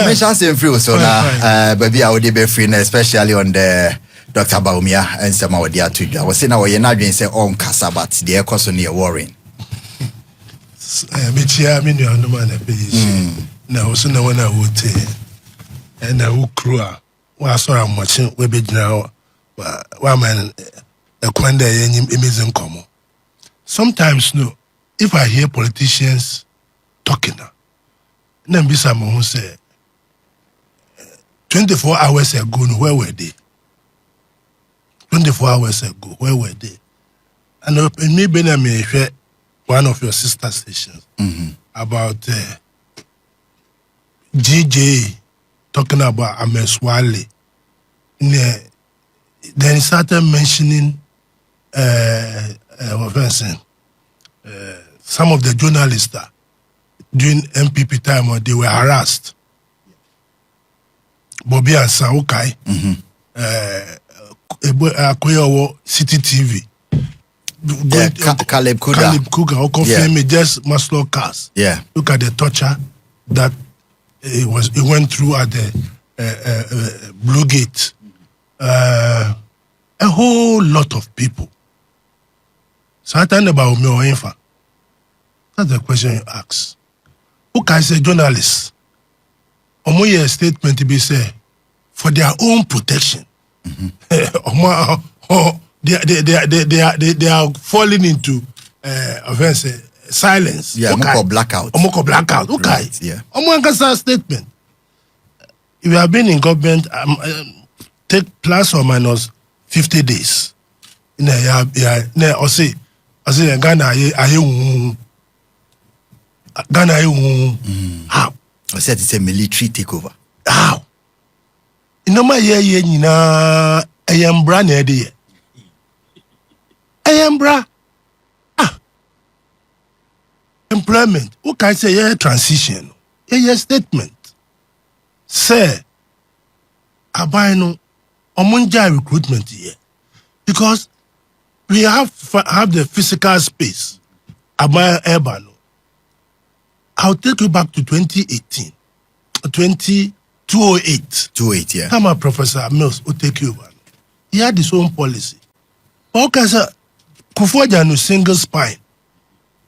mention same free so now baby I would be free especially on the Dr. Bawumia and some of the other. I was saying our Yanadian say on Casabat, the cost near Warren. Michia, I no man a page. Now, so no one I would tell. And I will crew. Well, sorry, I'm watching Webby now. One man, a quanda amazing common. Sometimes, no, if I hear politicians talking, then be someone who say 24 hours ago, where were they? 24 hours ago, where were they? And maybe I may hear one of your sister stations about GJ talking about Ameswale. Then he started mentioning some of the journalists that during MPP time they were harassed. Bobby and Saukai. City TV. Caleb Kuga, just muscle cars. Yeah. Look at the torture that it went through at the Blue Gate. A whole lot of people. So I think about me or info. That's the question you ask. Who can say journalists? Omoye statement to be said for their own protection. They are falling into silence. Yeah, okay. Blackout. Okay. Right, yeah. Statement. If you have been in government, take plus or minus 50 days. Or say Ghana, how? I said it's a military takeover. How? No my ayambra nede. Ayambra. Employment. Who can say transition? Statement. Say abayno omunja recruitment here. Because we have the physical space. Abaya Ebano. I'll take you back to 2018. 208, yeah. Come on, Professor Mills will take you one. He had his own policy. Okay, sir. Kufuor single spine.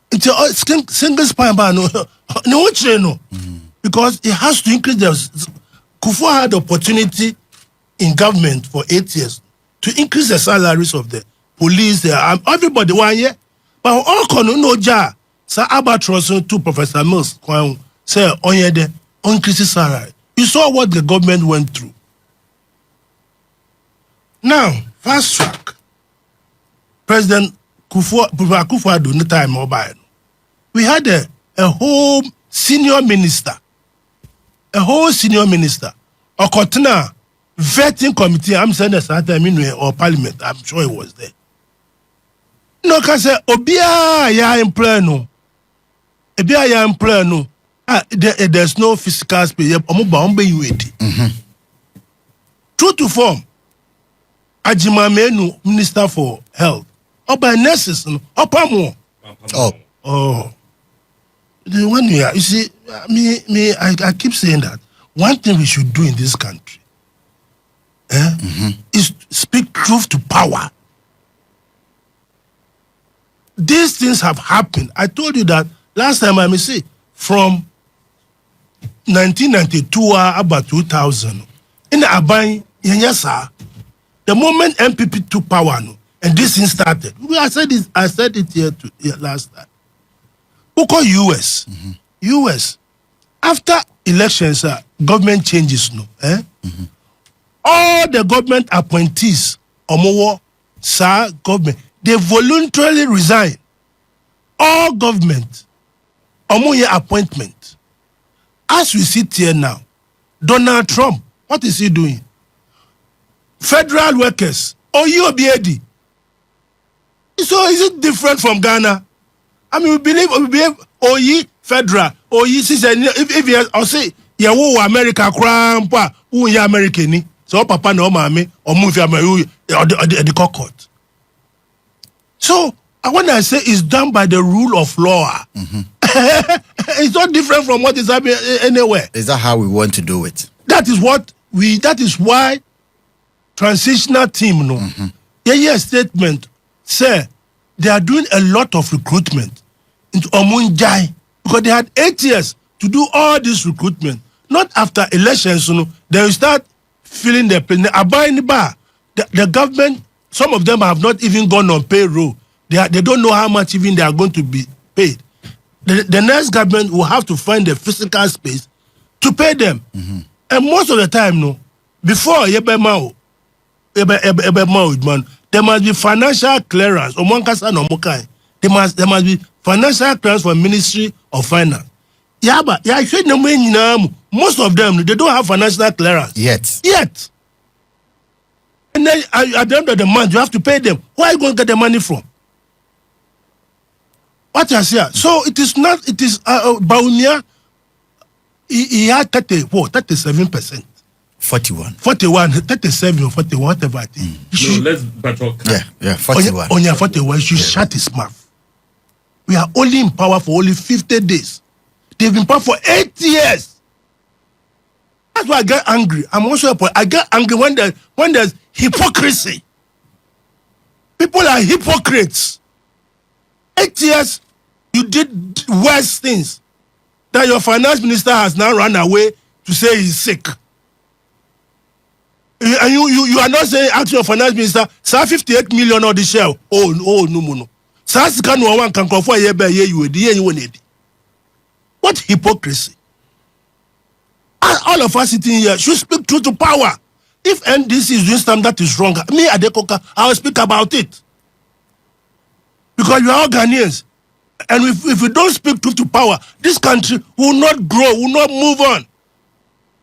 It's a single spine, but no. Because it has to increase the. Kufuor had the opportunity in government for 8 years to increase the salaries of the police, everybody 1 year. But all no ja. Sir Albatross to Professor Mills say on the increase salary. You saw what the government went through. Now, fast track. President Kufuor do no time mobile. We had a whole senior minister. Okotena vetting committee. I'm saying this at time or parliament. I'm sure it was there. No, can say Obia ya employer no. Obia ya employer no. There's no physical space. True to form, Ajimamenu, Minister for Health. By nurses, Oh. The one you see, I keep saying that one thing we should do in this country is speak truth to power. These things have happened. I told you that last time. I may say from 1992 about 2000 in Abai, the moment MPP took power, and this thing started. I said it here last time. Who call US? US. After elections, government changes, all the government appointees, government, they voluntarily resign. All government, appointment. As we sit here now, Donald Trump, what is he doing? Federal workers, OUBAD. So is it different from Ghana? I mean, we believe OE federal, OE if you I'll say yeah, America grandpa, who ya American, so papa no mommy or move the court. So And when I say it's done by the rule of law, it's not different from what is happening anywhere. Is that how we want to do it? That is why transitional team, statement say they are doing a lot of recruitment into Omunjai because they had 8 years to do all this recruitment. Not after elections, they will start filling their place. The government, some of them have not even gone on payroll. They don't know how much even they are going to be paid. The next government will have to find a physical space to pay them. And most of the time, before there must be financial clearance. There must be financial clearance from Ministry of Finance. Most of them, they don't have financial clearance. Yet. And then at the end of the month, you have to pay them. Where are you going to get the money from? What I say? So it is Bawumia, he had 37%. 41, 37 or 41, whatever I think. No, let's backtrack. Yeah, 41. On your 41, you should shut his mouth. We are only in power for only 50 days. They've been in power for 8 years. That's why I get angry. I get angry when there's hypocrisy. People are hypocrites. 8 years, you did worse things. That your finance minister has now run away to say he's sick. And you are not saying, ask your finance minister, sir, 58 million on the shell. Oh, no. Sir, one can confirm what hypocrisy. All of us sitting here should speak truth to power. If NDC is doing something that is wrong, me, Adekoka, I will speak about it. Because you are all Ghanaians. And if we don't speak truth to power, this country will not grow, will not move on.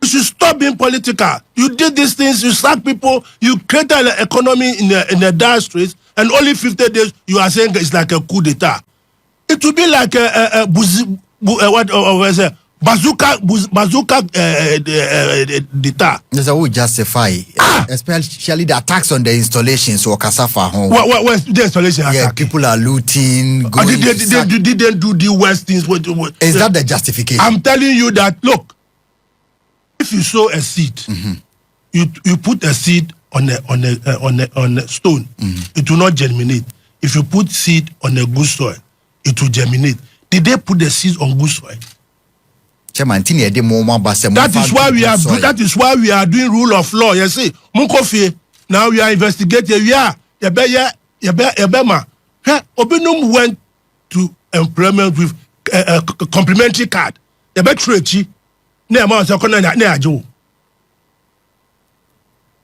You should stop being political. You did these things, you sack people, you created an economy in the dire straits, and only 50 days you are saying it's like a coup d'etat. It will be like bazooka d'etat. There's a way justify, especially the attacks on the installations or Kasafa home. Where's the installation? Yeah, people are looting. They didn't do the worst things. Is that the justification? I'm telling you that, look, if you sow a seed, you put a seed on a stone, it will not germinate. If you put seed on a good soil, it will germinate. Did they put the seeds on good soil? That is why we are doing rule of law. You see, now we are investigating. Obinum went to employment with a complimentary card.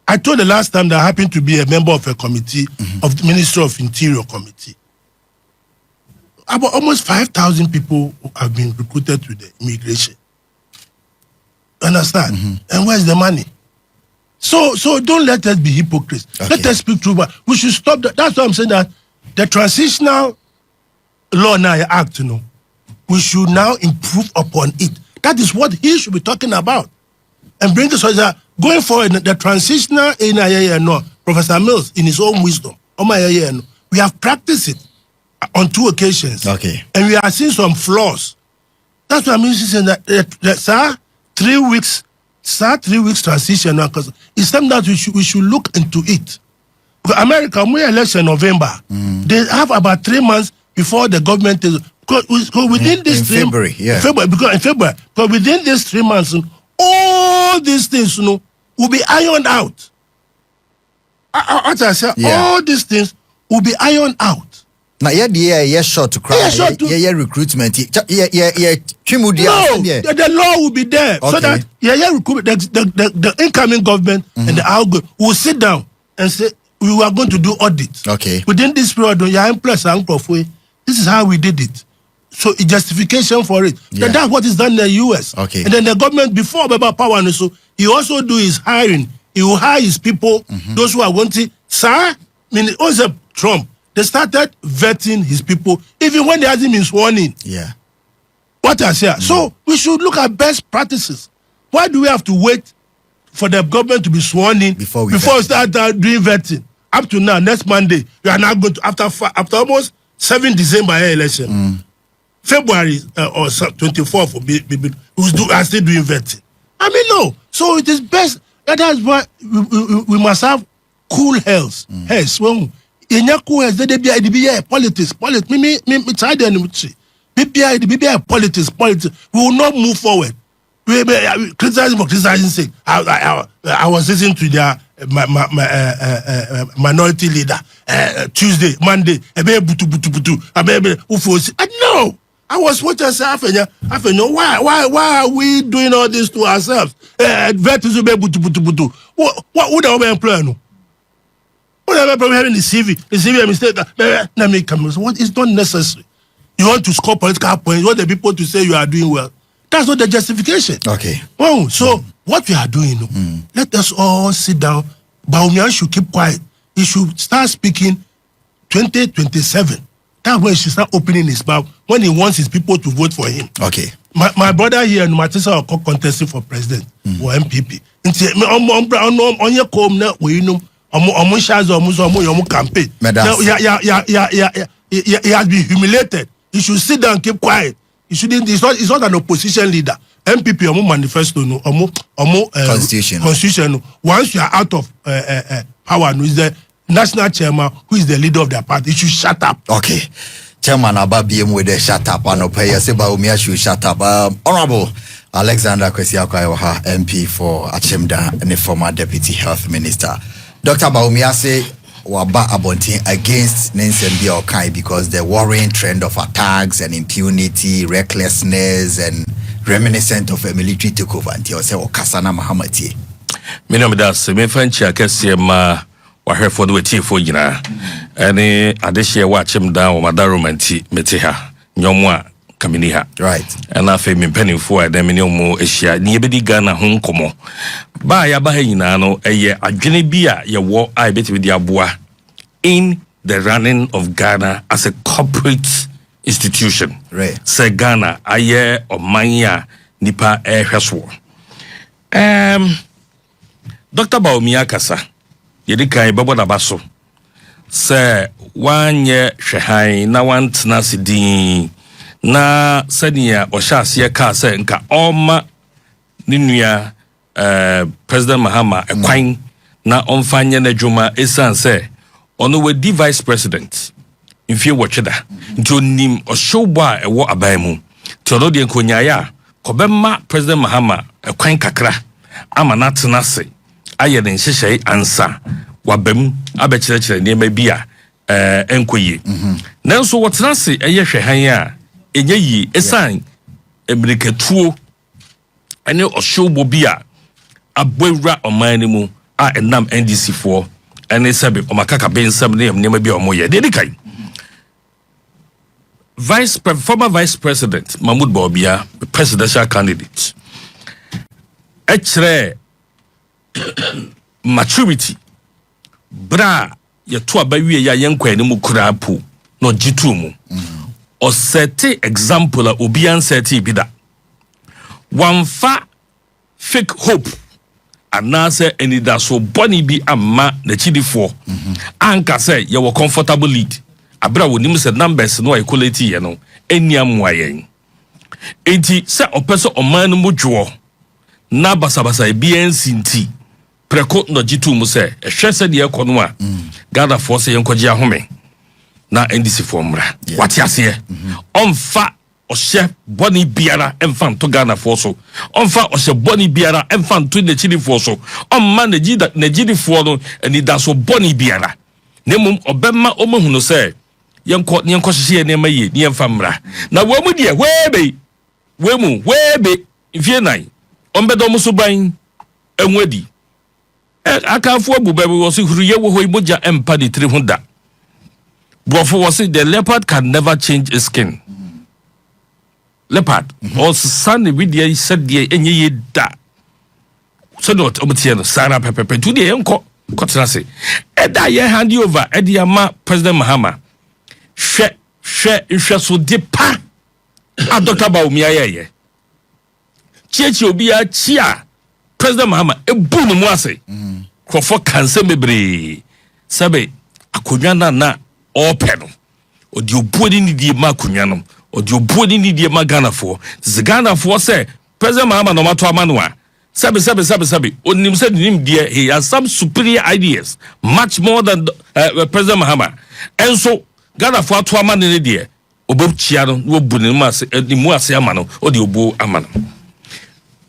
I told the last time that I happened to be a member of a committee of the Ministry of Interior Committee. About almost 5,000 people have been recruited to the immigration. Understand? And where's the money? So don't let us be hypocrites. Okay. Let us speak truth. We should stop that. That's why I'm saying that the transitional law now act, we should now improve upon it. That is what he should be talking about. And bring us going forward, the transitional Professor Mills, in his own wisdom, we have practiced it on 2 occasions. Okay. And we are seeing some flaws. That's why I'm saying that 3 weeks transition, because it's something that we should look into it. Because America, when election November, they have about 3 months before the government is because within this February, because within these 3 months, all these things, will be ironed out. All these things will be ironed out. Now, short to cry. Recruitment. The law will be there. Okay. So that the incoming government and the outgoing will sit down and say, we are going to do audit. Okay. Within this period, this is how we did it. So a justification for it. Yeah. That's what is done in the US. Okay. And then the government, before Baba Power, so he also do his hiring. He will hire his people, those who are going to, also Trump. They started vetting his people, even when they hasn't been sworn in. Yeah. What I say. So we should look at best practices. Why do we have to wait for the government to be sworn in before we start doing vetting? Up to now, next Monday, we are now going to after almost 7 December election. February or 24th are still doing vetting. I mean, no. So it is best. That's why we must have cool heads. Yes, well, in your cool heads, they be politics. Me try them. BPI, politics. We will not move forward. We criticizing for criticizing sake. I was listening to their minority leader Tuesday, Monday. No. I was watching why are we doing all this to ourselves? What would our employer know? What are we having the CV? The CV mistake. What is not necessary? You want to score political points, you want the people to say you are doing well. That's not the justification. Okay. Oh, so what we are doing, let us all sit down. Bawumia should keep quiet. He should start speaking 2027. That's when he should start opening his mouth when he wants his people to vote for him. Okay. My brother here, Matisa, are contesting for president or MPP. Campaign. He has been humiliated. He should sit down and keep quiet. He's not an opposition leader. MPP manifesto constitution. Once you are out of power, is the national chairman who is the leader of their party. He should shut up. Okay. Chairman Ababiem with the shut up and Opaya Bawumia should shut up. Honorable Alexander Ay3kese MP for Achimda and the former Deputy Health Minister. Dr. Bawumia say waba abontin against Nensem Okai because the worrying trend of attacks and impunity, recklessness and reminiscent of a military takeover until say Kasana Mahama tie. Me no me das me fanchi Ay3kese ma wa herefo do tie fo nyina ene adehye wa Achimda o madaromanti mete ha nyomo a kamini ha Right. And afa me mpanimfo a dem ne omo ehia ne yebedi Ghana ho nkomo ba ya ba ha nyina no eye adwene bi a ye wo a beti di aboa in the running of Ghana as a corporate institution. Right. Say Ghana aye omanya nipa ehweso. Dr. Bawumia kasa yedi kan bebo na baso se wanye hwehan na wantena sidin na senia ohyase ka se nka oma ninua President Mahama ekwan na omfanye na dwuma esan se ono we di vice president mfie wocheda nti onim ohwobɔ a ɛwɔ aban mu ti ono de nkonyaya kɔbɛma President Mahama ekwan kakra ama na tena se ayɛ den hyehyɛ ansa wabam abɛkyerɛkyerɛ nneɛma bi a enkoyi nanso wɔtena se ɛyɛ hwɛhan a enye yi esan emirikatuo ene ohwobɔ bi a abɔwura ɔman ne mu a enam NDC for ene sebe omakaka bensam ne nneɛma bi a ɔmoyɛ de dikai former vice president Mahmoud Bawumia presidential candidate ɛkyerɛ maturity bra ye to abawie ya yenkwa ne mu kura po no jitu mu o set example a obi an set bi da wamfa fake hope anase enida so boni bi amma na chidifo anka say ye were comfortable lead abra wonim se numbers no equality ye no eniamwa yen enti se opeso oman no mudwo na basabasa bi ensinti preko no jitu mu se ehwese de ekono a Ghana force yenkoje ahome na NDC formra wati ase onfa ohye boni biara emfanto Ghana force onfa ohye boni biara emfanto ne chidi force omma na jidi for no ani da so boni biara nemum obemma omahunu se yenko hye ne maye ne emfamra na wamu de webe ifie nan ombedo muso ban enwadi akafu abube was huriye wo hoiboja empa de 300 brofo was the leopard can never change its skin leopard or sun with the said the enye da so not omutie no sara pepepe to the enko kotena se eda ye hand over ediama President Mahama hwe so de pa a Dr. Bawumia ye chiechi obi a chia President Mahama ebu no mu ase krofo kanse mebre sabe akonwa na open odi obuodi ni die ma kunyanom odi obuodi ni die ma Ghana for the Ghana for say President Mahama no mato amano a sabe onim said nim die he has some superior ideas much more than President Mahama and so Ghana for to amano ne die obo chia no wo bu ne mu ase amano odi obo amano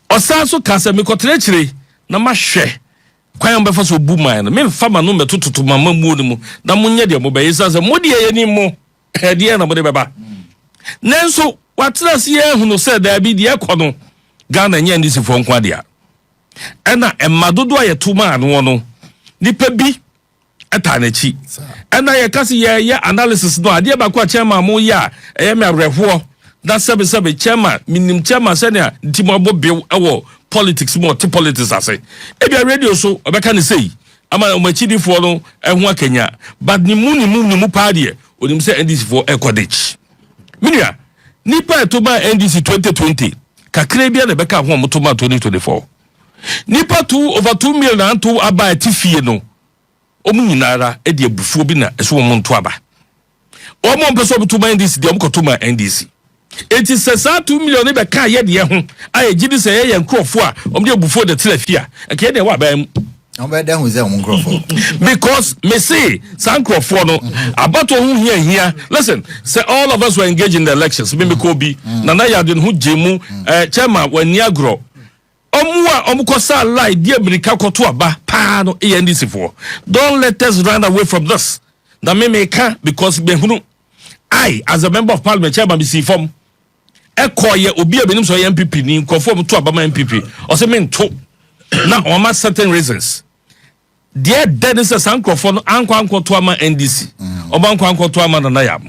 osan so ka se me kotere chire na mahwe kwan befa so bu man me fama no metototo mama mu ne mu na munye de mo be yesa se mo de ye ni mo de na mo de beba nanso watena se ye hunu se da bi de ekono Ghana nye ndisi fo nkwa dia ena emadodo aye tuma anu no nipa bi eta na chi ena ye kasi ye analysis no ade ba kwa chairman mo ya eye me abrehwo na sebe chairman minim chairman se na ntimo bobe ewo politics mo to politics ase e bia radio so obeka ne sei ama o machidi fo no ehu akanya but ni mu party onim se ndc fo ekodich minia nipa etoba ndc 2020 kakre bia na beka ho motoma 2024 nipa 2/2 million anto aba atifie no omu nyinara e de abufuo bi na eso mo nto aba o mo mpeso botoma ndc de omkotoma ndc eti sesa 2 million be ka ye de ho aye gidi se ye nkrofo a omde abufuo de telafia eke de wa ba Ombe hu ze omkrofo because me say sankrofo no abato hu hia listen say all of us were engaged in the elections me ko bi nana yadin hu jemu chairman wani agro omukosa lie die America koto aba pa no ANDC for don't let us run away from this na me can because be hunu I as a member of parliament chairman be see form ekoye obi abenim so MPP ni conform to aba MPP o se me nto na o ma certain reasons there dead is a sankrofo no anko to ama NDC oba anko to ama na yam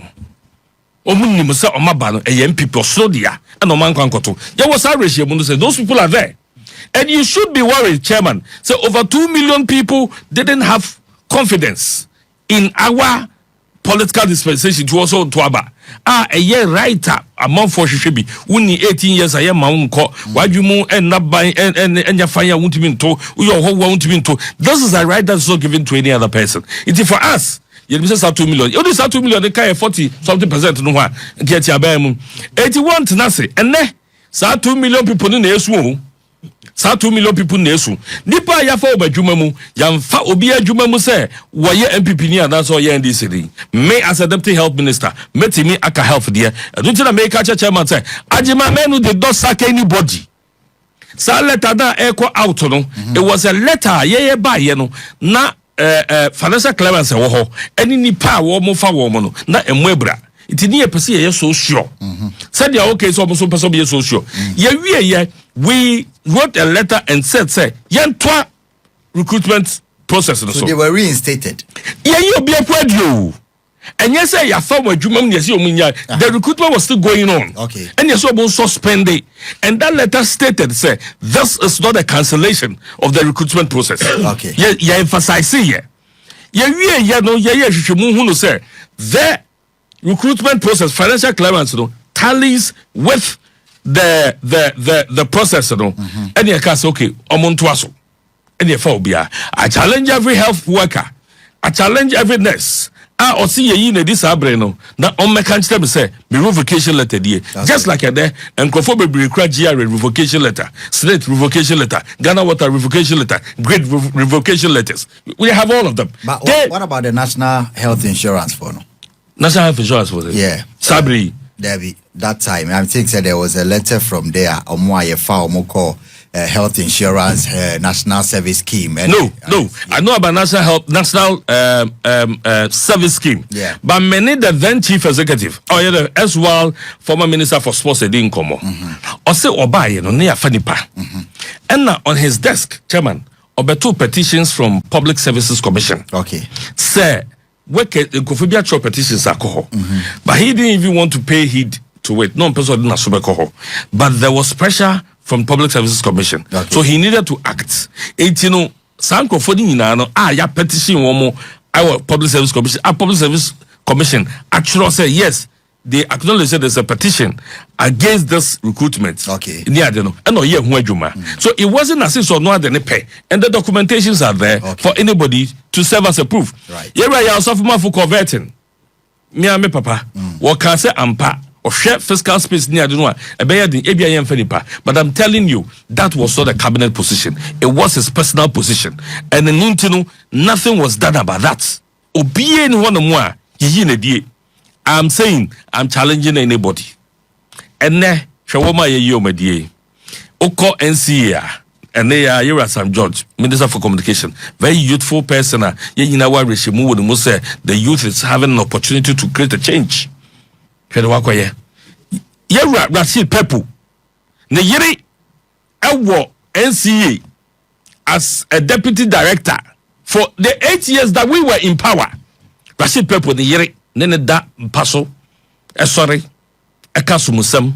omunnim se o ma ba no MPP so dia na o ma anko to there was a ratio mu say those people are there and you should be worried chairman so over 2 million people didn't have confidence in our political dispensation to also to aba a year writer among for hwehwe woni 18 years aye ma unko wadwumu ennaban enya fanya wuntimi nto uyo ho wuntimi nto this is a right that's not given to any other person it is for us you be say 2 million you do say 2 million they carry 40 something percent no ha get ya ba mu 81 na say enne sa 2 million people no na esu sa 2 million people na esu nipa ya fa obadwuma mu yamfa obi adwuma mu say woye MPP ni adaso ye NDC din me as a deputy health minister metimi aka health there don't you make a chairman say ajima menu they don't sack anybody sa letter da echo out no it was a letter ye ba ye no na financial clearance wo ho eni nipa wo mo fa wo mo no na emwebra itini ye pese ye so sure said ya okay so mo so pese ye so sure ye we wrote a letter and said say yentwa recruitment process no so they were reinstated ye obi akwadio and yes say ya form adwumam yes omunya the recruitment was still going on okay and yes obo suspend it and that letter stated say this is not a cancellation of the recruitment process okay ye emphasize here ye no ye hwehwemu hu no say the recruitment process financial clearance no tallies with the process no and you can say okay omonto aso and you fa obia I challenge every health worker I challenge every nurse or see ye in this abre no na on me can tell me say me revocation letter there just like there and conform be require GR revocation letter state revocation letter Ghana water revocation letter great revocation letters we have all of them but what about the national health insurance for no national health insurance for yeah Sabri Debbie, that time I think that there was a letter from there call health insurance national service scheme and no I know about national service scheme but many the then chief executive as well former minister for sports didn't come or say obaye no near fanipa and now on his desk chairman two petitions from Public Services Commission okay say Kofibia chop petitions alcohol but he didn't even want to pay heed to it no person didn't assume alcohol but there was pressure from Public Services Commission so he needed to act sanko for the ya petition our Public Service Commission actually said yes they acknowledge that there's a petition against this recruitment. Okay. So it wasn't as if no other pay, and the documentations are there for anybody to serve as a proof. Right. Yeah, right. Also for converting. me papa waka say ampa or share fiscal space near the one a bear the ABIM Fenipa. But I'm telling you, that was not a cabinet position. It was his personal position. And in nothing was done about that. Obeying one more, I'm saying I'm challenging anybody. And ne Shawama ye medie. Oko NCA. And they are here Sam George, Minister for Communication. Very youthful person. The youth is having an opportunity to create a change. Yera Rashid Pepu. Ne yeri ewo NCA as a deputy director for the 8 years that we were in power. Rashid Pepu ne yeri nene da mpaso. Sorry. Ekasumusem.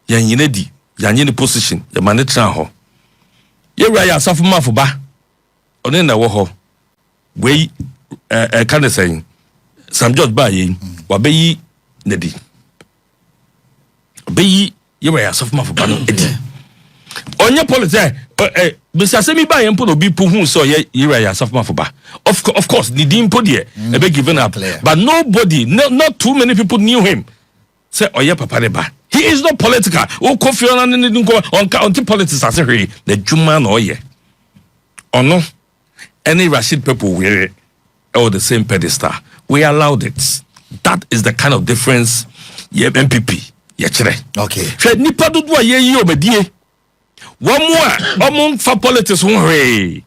Yan yinedi. Yan yini position. Yamane tranho. Yera ya safuma foba. One na wo ho. We kind of saying Sam George ba yin wabeyi nedi. Be yera ya safuma foba no edi. Onye politics Mr. Semi ba yen put obi pu hu so yera ya safuma foba. Of course the dim put there e be given up. But nobody not too many people knew him. Say oye papa de ba. He is not political. O kofi on politics as the Juma no ye. Or no, any Rashid people wear all the same pedestal. We allowed it. That is the kind of difference. Ye MPP. Ye chere. Okay. She nipa do ye yi obedie. One more among for politics one way.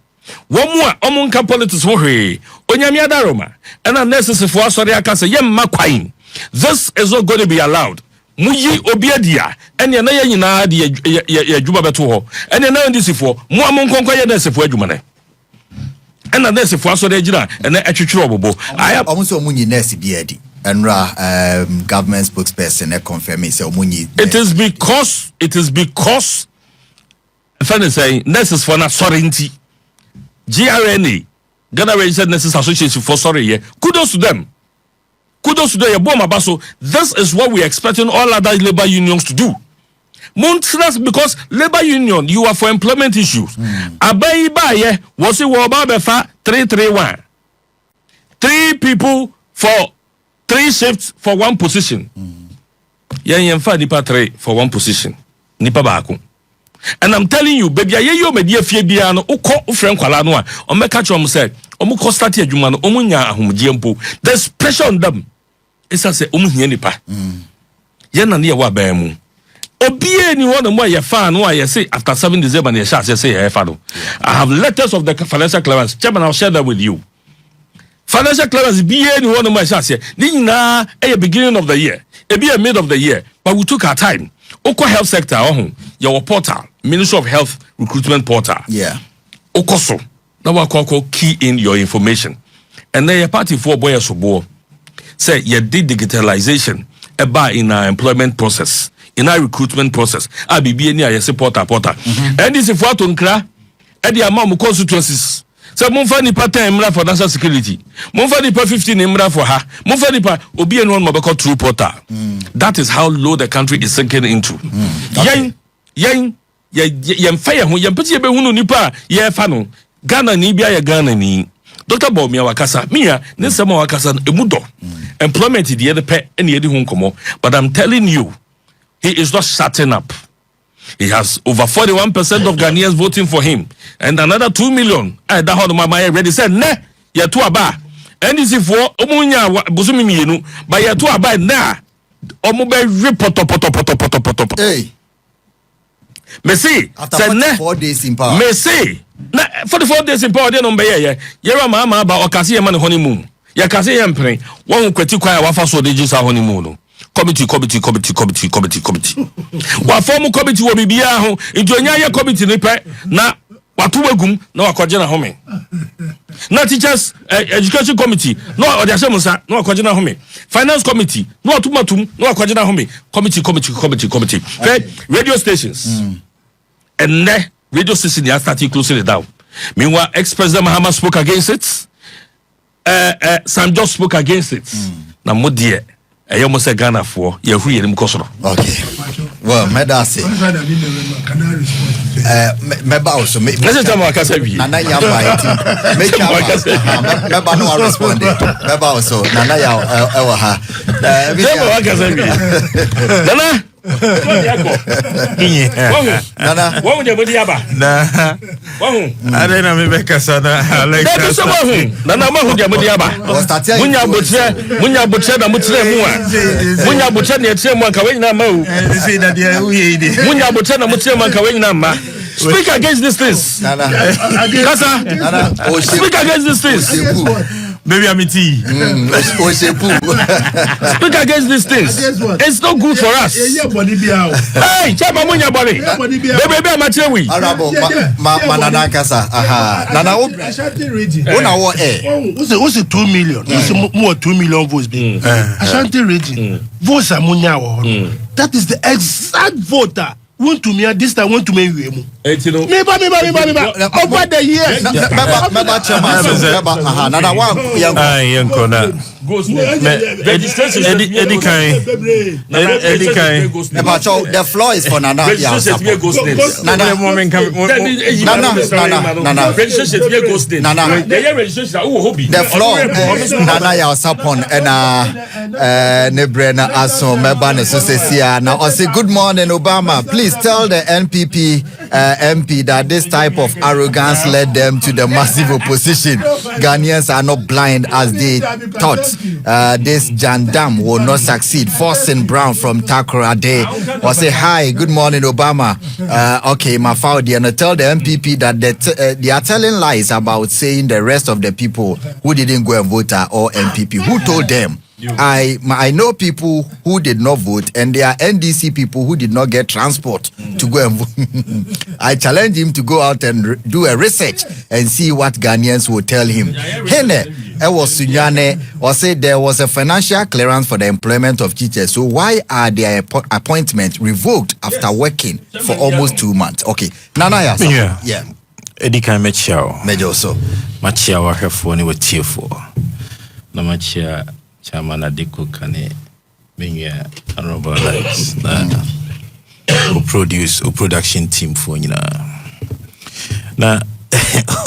One more among politics one way. Onyami adaroma. And unnecessary for us sorry aka say ye makwain. This is not going to be allowed. Muyi obiedia ene na ye nyina de ye adwuma beto ho ene na ndisifo mu amon konko ye desifo adwuma ne ena desifo aso de gira ene atwetwere obobo aya omunso omunyi nurse bi edi enra government spokesperson confirm say omunyi it is because fan say nurses for na sovereignty GRNA Ghana Registered Nurses Association for sorry ye kudos to them. Kudos to the Baso. This is what we're expecting all other labor unions to do. Because labor union, you are for employment issues. Abai Baye was it Wababefa 331. 3 people for 3 shifts for 1 position. Yan fa nipa 3 for 1 position. Nipa baako. And I'm telling you, baby, you media fie bia no ukọ friend kwala no a o meka chom say omu ko start adwuma no omu nya ahomgie mpo. There's pressure on them. It's say omu hia nipa. Ye na ne ye wa ban mu. Obie ni one mo ye fa no a ye say after 7 December ye sha say ye fa no. I have letters of the financial clearance. Chairman, I'll share that with you. Financial clearance be ni one mo ye sha say ni na e beginning of the year. E be a mid of the year. But we took our time. Oko health sector your portal Ministry of Health Recruitment Portal. Yeah. Okoso. Now we key in your information. And then your party for boy sobo say you did digitalization about in our employment process, in our recruitment process. I be near your portal. And this is for to nkra and the amount of constituencies. So Monfa nipa 10 mra for national security. Monfa nipa 15 mra for her. Monfa nipa obi enu mo be called true portal. That is how low the country is sinking into. Yen fire ho yen peti be hunu nipa ye fa no. Ghana ni bia ye Ghana ni. Dr. Bawumia wakasa. Mia ne sema wakasa emudo. Employment the other pe ene yedi ho nkomo. But I'm telling you, he is not shutting up. He has over 41% of Ghanaians voting for him. And another 2 million. That how my ready said, ne, ya to aba. And this is for Omunya Busumi Mienu, but ya to aba na. Omube report. Hey. Messi. After 44 days in power. Messi. 44 days in power, they don't be here. Yera Mahama ba okasi ya man honeymoon. Ya kasi ya mpre. One kweti kwa ya wafa so deji sa honeymoon. Committee. Wa form committee wo bibia ho ntonya ye committee ni pe na watu wagum na wakoje na home. Na teachers education committee no odiase musa na wakoje na home. Finance committee no atumatum na wakoje na home. Committee. Radio stations. And radio station ya start closing it down. Meanwhile, ex-president Mahama spoke against it. Sam George spoke against it. Na modie you must say Ghana for your free and okay. Well, medasi. Can I respond? Meba also. Let's tell my casa. Nana ya ba make meba no respond. Meba also. Nana ya ewa ha. Nana. Nana. What would you be about? Nah. I don't know me kasana Alex. Nana mahu dia modiaba. Munya butcher na mutre muwa. Munya butcher ne etre mu anka wenyina ma o. Say that they are we. Munya butcher na mutre mu anka wenyina ma. Speak against these things. Nana. Kasa. Nana. Speak against these things. Maybe I'm tea. Speak against these things. It's not good for us. Hey, chama munya body. Baby, I'm a chewy. Arabo, Nana Kasa. Aha. Nana, Ashanti region. Una wo eh. What's it 2 million? What's more 2 million votes being? Ashanti region. Votes are munya wo. That is the exact voter. Want to me this time want to me you. Meba. Over the years. Meba chairman. Aha. Nana wa young corner. Eddie Kai. The floor is for Nana. The floor Nana ya sapon ena nebrena aso meba ne so sesia na o say good morning Obama, please tell the NPP MP that this type of arrogance led them to the massive opposition. Ghanaians are not blind as they thought. This Jandam will not succeed. Forcing Brown from Takoradi or say hi, good morning Obama. Okay, my father, tell the MPP that they are telling lies about saying the rest of the people who didn't go and vote are all MPP. Who told them? I know people who did not vote, and there are NDC people who did not get transport to go and vote. I challenge him to go out and do a research and see what Ghanaians will tell him. Hene, was Sunyane, or say there was a financial clearance for the employment of teachers. So why are their appointments revoked after working for almost 2 months? Okay, Nana, yeah. Eddie Kai Mechao. Major so. Machia wa hefo ni wetie for. Na machia Chairman Adiko Kane being honorable Alex who production team for you na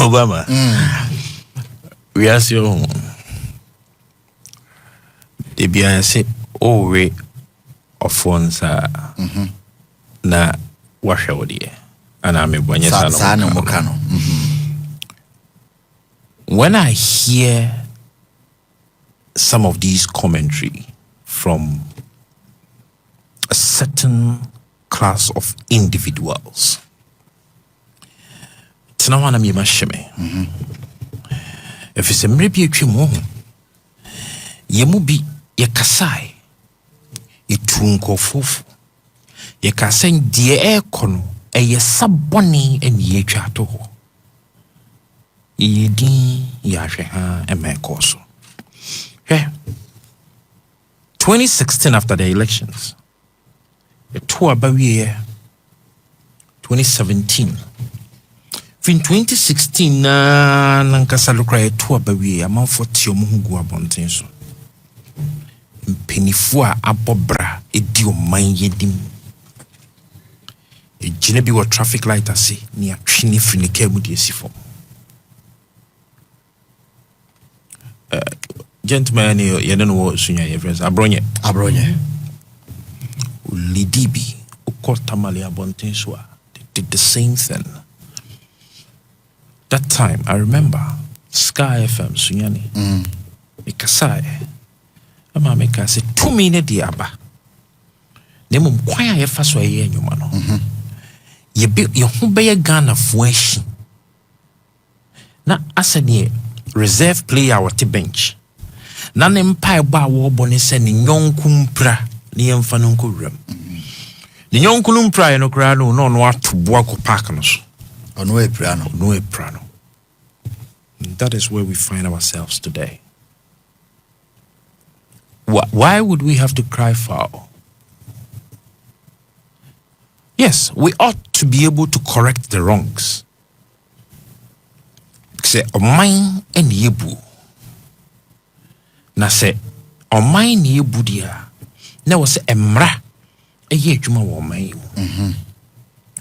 Obama we ask you the BIC way of phones na washa wodi ana me bonye sana mokano. When I hear some of these commentary from a certain class of individuals, tinawana mi masheme. If it's a mrebi ekimo, yemubi ye kasai, ye tunko fofu, ye kasen die ekono, e ye saboni en ye chato. Ye din ya sheha eme koso. Yeah. 2016 after the elections, the tour about 2017. In 2016, nankasa lukra tour about amount for Tiomugu abontenso. Penifua abobra edio manyedim. E jinebi wa traffic light ase ni atwini fini kemu di esifo. Gentlemen, you don't know what Sunya your friends. Abronye. Lidibi, Ukotamali Abontenswa, they did the same thing. That time, I remember Sky FM Sunyani. Ikasai. Ama meka se 2 minutes diaba. Nemo mkwaya ye faswa ye nyuma no. Ye humbe Ghana fueshi. Na asani reserve player wati bench. Nane mpa ba wo bone se ni nyonkumpra ni yemfa no nkoram. Ni nyonkumpra no kra no no atoboa ko park no so. No e prano. That is where we find ourselves today. Why would we have to cry foul? Yes, we ought to be able to correct the wrongs. Say, mine and yebu. Na se, mine yebu dia. Na was emra. eye adwuma wo man mu.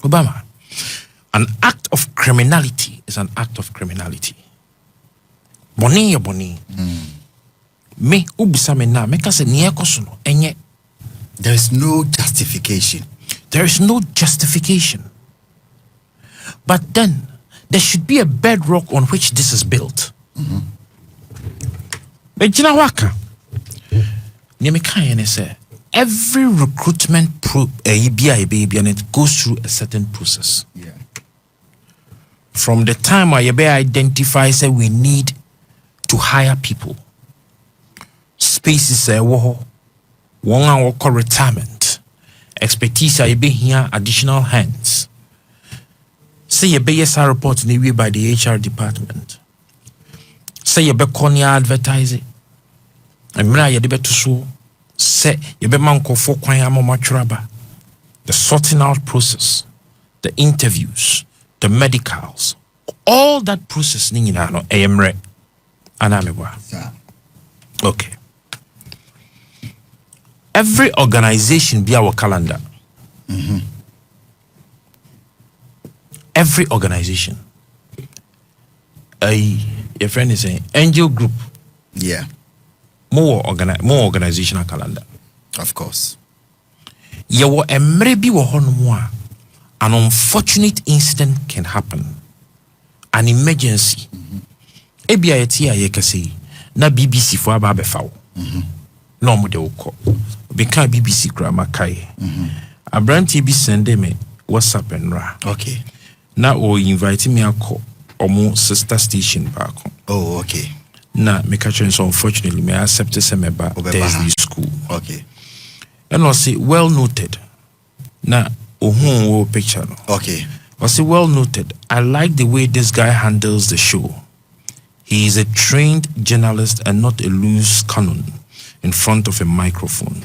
Obama, an act of criminality is an act of criminality. Boni. Me ubisa me na meka se ne ekoso no enye. There is no justification. There is no justification. But then there should be a bedrock on which this is built. Ejina waka. Ne meka ene se every recruitment and it goes through a certain process. Yeah. From the time I identify say we need to hire people. Spaces say one hour retirement. Expertise here additional hands. Say a BSR report maybe by the HR department. Say a beconia advertising. And mra ye debe to so say ye be man ko for kwan amatraba. The sorting out process, the interviews, the medicals, all that process ni nyina no emre anamebwa. Okay. Every organization be our calendar. Every organization. Your friend is saying Angel Group. Yeah. More organizational calendar. Of course. Yewo emre bi wo hono a an unfortunate incident can happen. An emergency. Ebia yeti Ay3kese na BBC fo aba befa wo. No mo de woko. Beka BBC kra makai. Abranti bi sende me WhatsApp enra. Okay. Na o invite me akọ omo sister station back. Oh, okay. Na me catch so unfortunately me accept say me ba Thursday school. Okay. And I say well noted. Na ohun wo picture no. Okay. I say well noted. I like the way this guy handles the show. He is a trained journalist and not a loose cannon in front of a microphone.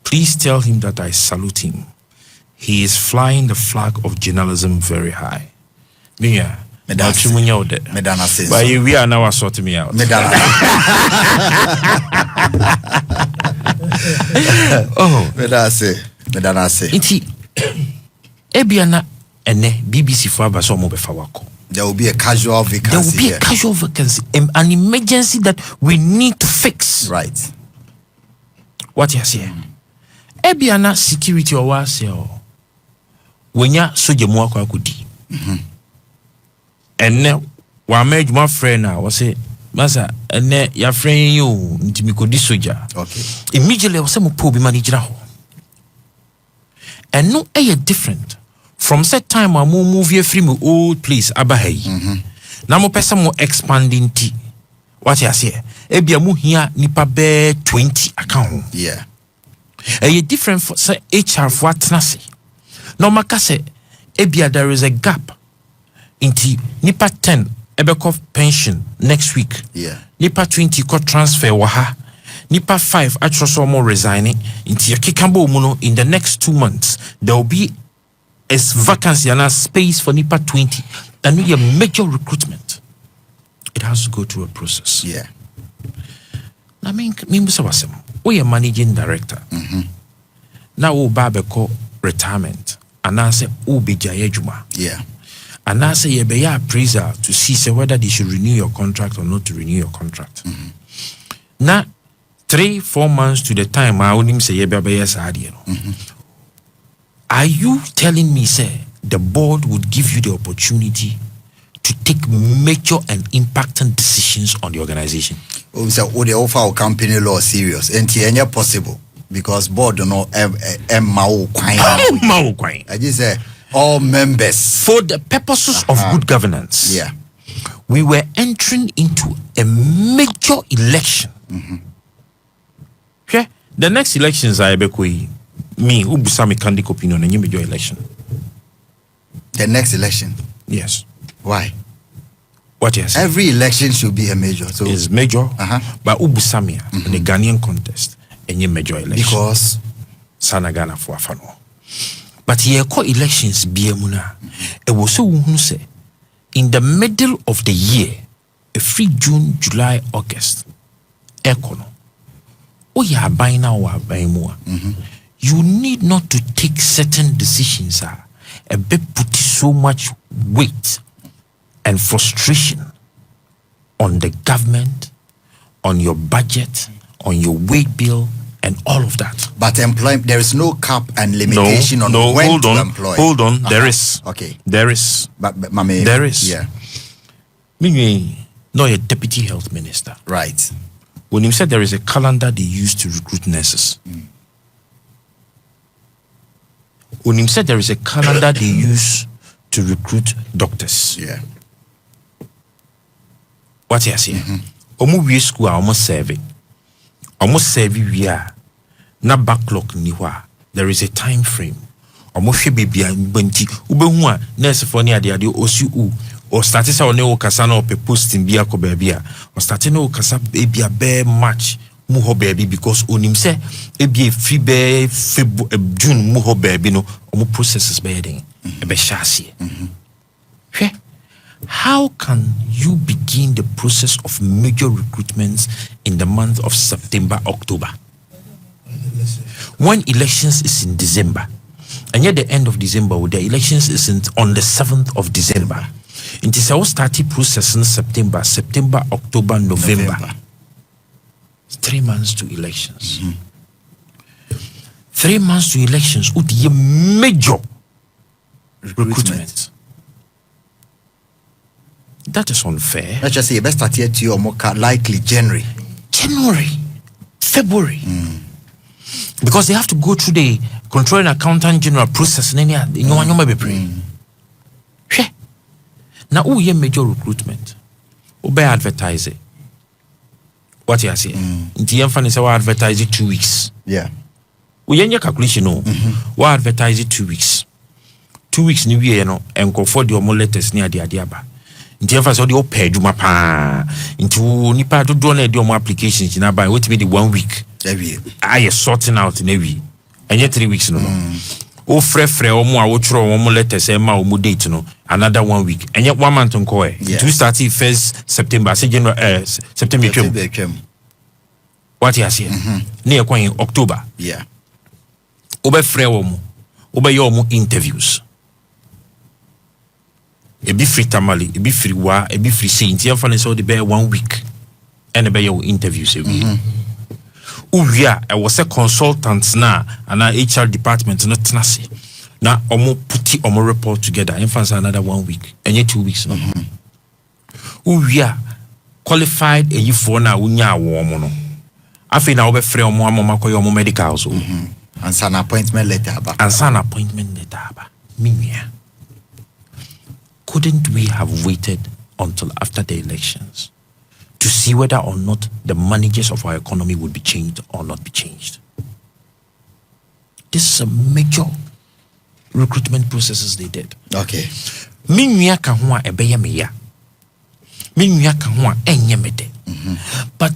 Please tell him that I salute him. He is flying the flag of journalism very high. Yeah. Medana says. But we are now sorting me out. Medana. Oh. Medana say. Iti Ebiana ene BBC for abaso mo befa wako. There will be a casual vacancy. There will be a casual vacancy, an emergency that we need to fix. Right. What you say? Ebiana security or was wenya soje mu akwa kudi. Ene wa made my friend now was say masa ene your friend you ntimi kodi soja. Okay. Immediately was say mo po bi manager ho. And no different from set time I move here from my old place abahai. Na mo pesa mo expanding ti. What you say? Ebia mu here nipa be 20 account. Yeah. Different for say HR for atnase. No maka say ebia there is a gap inti nipa 10 ebeko pension next week. Yeah. Nipa 20 ko transfer waha. Nipa 5 actually so more resigning into Kikambo Muno in the next 2 months. There will be a vacancy and a space for Nipa 20 and we a major recruitment. It has to go through a process. Yeah. I mean, we are managing director. Now we babeko retirement and I say be juma. Yeah. And I say you be a appraiser to see whether they should renew your contract or not to renew your contract. Now 3-4 months to the time I only say are you telling me say the board would give you the opportunity to take major and impacting decisions on the organization? So the offer company law serious and it's possible because board don't know I just say all members for the purposes of good governance. Yeah. We were entering into a major election. Okay? The next elections are me ubusami candidate opinion and you major election. The next election. Yes. Why? What yes? Every election should be a major. So it's major, but ubusami in the Ghanaian contest and major election. Because Sanagana for Afano. But here elections be it was so say in the middle of the year, a free June, July, August, econo. Oh yeah, buy now or buy more. you need not to take certain decisions a bit put so much weight and frustration on the government, on your budget, on your wage bill, and all of that. But there is no cap and limitation on when hold to on, employ. Hold on, there is. Okay. There is. But Mame, there is. Yeah. Meaning, no, a deputy health minister. Right. When you said there is a calendar they use to recruit nurses. When you said there is a calendar they use to recruit doctors. Yeah. What you say? We school almost serving. Almost serving we are. Na backlog ni wa. There is a time frame. Almost she baby and bunty. Ubewa nurse for near the osu u. Or starting sa one o kasana or posting bia ko baby or starting o kasa baby a bear match muho baby because onim se ebi a free bear June muho baby no omo processes bedding e be shasi. How can you begin the process of major recruitments in the month of September, October? When elections is in December, and yet the end of December, the elections is on the 7th of December. It is our starting process in September, October, November. 3 months to elections. 3 months to elections would be a major recruitment. That is unfair. Let's just say best start here to your more likely January, February. Because they have to go through the controlling accountant general process in any now who ye major recruitment obey advertise it. What you are saying in the infant is our advertise it 2 weeks. Yeah, we your calculation no we advertise it 2 weeks. 2 weeks new year no and go for the omo letters near the adiaba in the infant so the pay juma pa into nipa to do na the omo applications in by wait me the 1 week I sorting out in every and yet 3 weeks no o frɛ omo a wo tro omo letters e ma omo date no another 1 week and yet 1 month nko to start 1st September say January September what you say near in October yeah obe frɛ omo obe your omo interviews e be free tamale e be free wa e be free saint you find so the be 1 week and e be your interviews e Uvia, I was a consultant now, and our HR department not tenasi. Now, omo puti omo report together. Infants another 1 week, and yet 2 weeks. No. Uvia qualified a you for now. Unya woman. I feel now be free omo omo medical so. And an appointment letter. Minya. Couldn't we have waited until after the elections to see whether or not the managers of our economy would be changed or not be changed? This is a major recruitment processes they did. Okay. Minya kahua ebeye meya. Minya kahua enyemede. But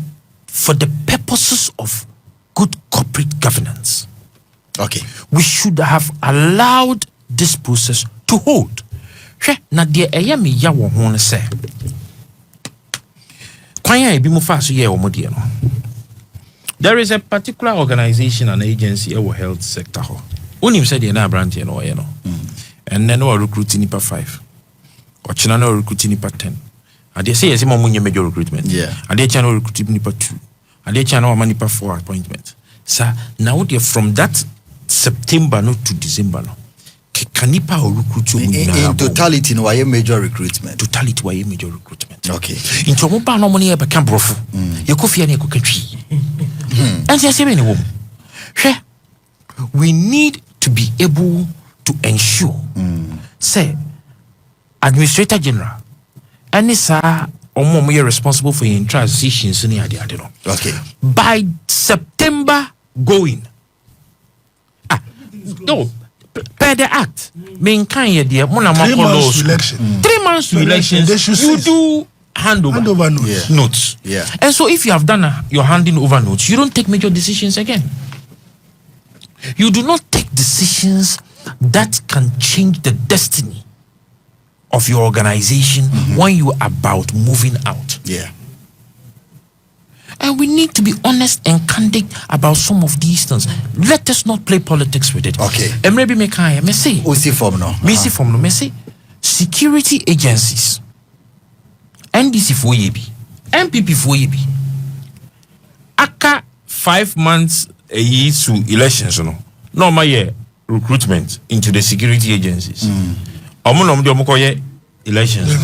for the purposes of good corporate governance, okay, we should have allowed this process to hold. Na de eye meya wo ho ne se. There is a particular organization and agency in the health sector. Unim said na branch no and then we recruiting nipa 5 or china no recruiting nipa 10 and they say yes mo munye major recruitment and they china recruiting nipa 2 and they china ma nipa 4 appointment sir now from that September no to December no kanipa or recruit in totality no why major recruitment okay into mo ba no money e be kan brofo ye kofia na ekokatwi and say say any we need to be able to ensure say administrator general any sir omo mo responsible for in transitions ni ade no okay by September going no per the act mean kan ye de mo na makolo 3 months to elections you do handover notes. Yeah. And so if you have done your handing over notes, you don't take major decisions again. You do not take decisions that can change the destiny of your organization when you are about moving out. Yeah. And we need to be honest and candid about some of these things. Let us not play politics with it. Okay. And maybe me say. Usi form no. Missy from no. Me say security agencies. NDC for yebi. MPP for yebi. Aka 5 months a year to elections no my year recruitment into the security agencies. Elections.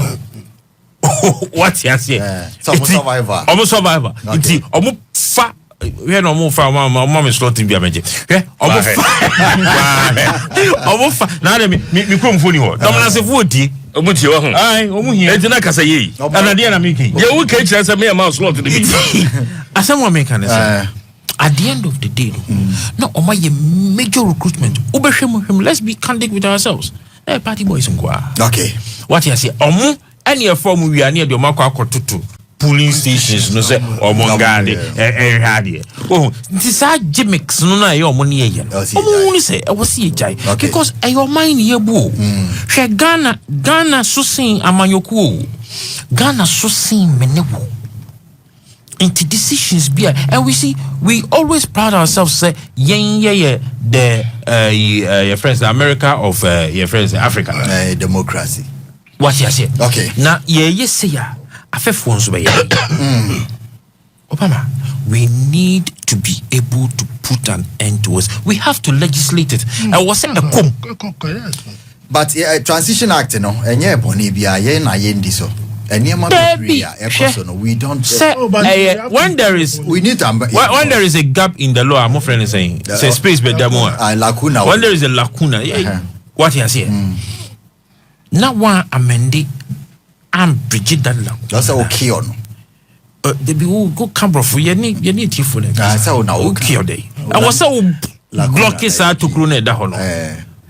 What you say? Some survivor. Almost survivor. Inti omo fa we no mo fa mama me slot bi ameje. Omo fa. Omo fa. Na dem mi krom foni ho. Dom na se fu odi. Omu tie wa ho. Ai, omu hia. Enti na kasa yi. Anade na mi kin. Ye wo ka kira se me ma slot de bi. Asem wa me kan say. At the end of the day, no oma ye major recruitment. Ubehwem, let's be candid with ourselves. Party boys nkwa. Okay. What you say? Omu any form we are near the Omako Akotutu polling stations no say Omongade hade. Oh, this are gimmicks no na your money again. Omu say I was see jai because your mind here bo. She Ghana so sing amanyoku. Ghana so sing menebu. Into decisions be and we always proud ourselves say the your friends the America of your friends Africa democracy. What you say? Okay. Now say ya afefo so be Obama, we need to be able to put an end to it. We have to legislate it. I was saying a but transition act no enye boni bia ye na ye ndi so. We don't say when there is we need to when there is a gap in the law, my friend is saying say space but more lacuna. When there is a lacuna, what you say? Now one amended and bridge that lacuna. That's okay on. They be go camera for you need to for them. That's how now okay day. I was so block is to krone da hono.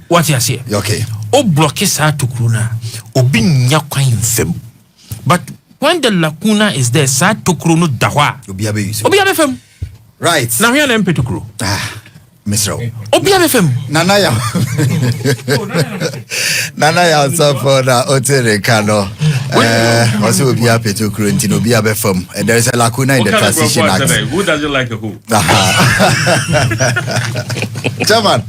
What you say? Okay. O block is to krona. Obi nya kwan fem. But when the lacuna is there, sad to krono dahwa. Obiabe fem. Right. Now here na mpe to kro. Mr. Obiabe fem. Nana ya so for na otere kano. Also obiabe to kro nti obiabe fem. And there is a lacuna in the transition act. Who doesn't like a who? Chairman,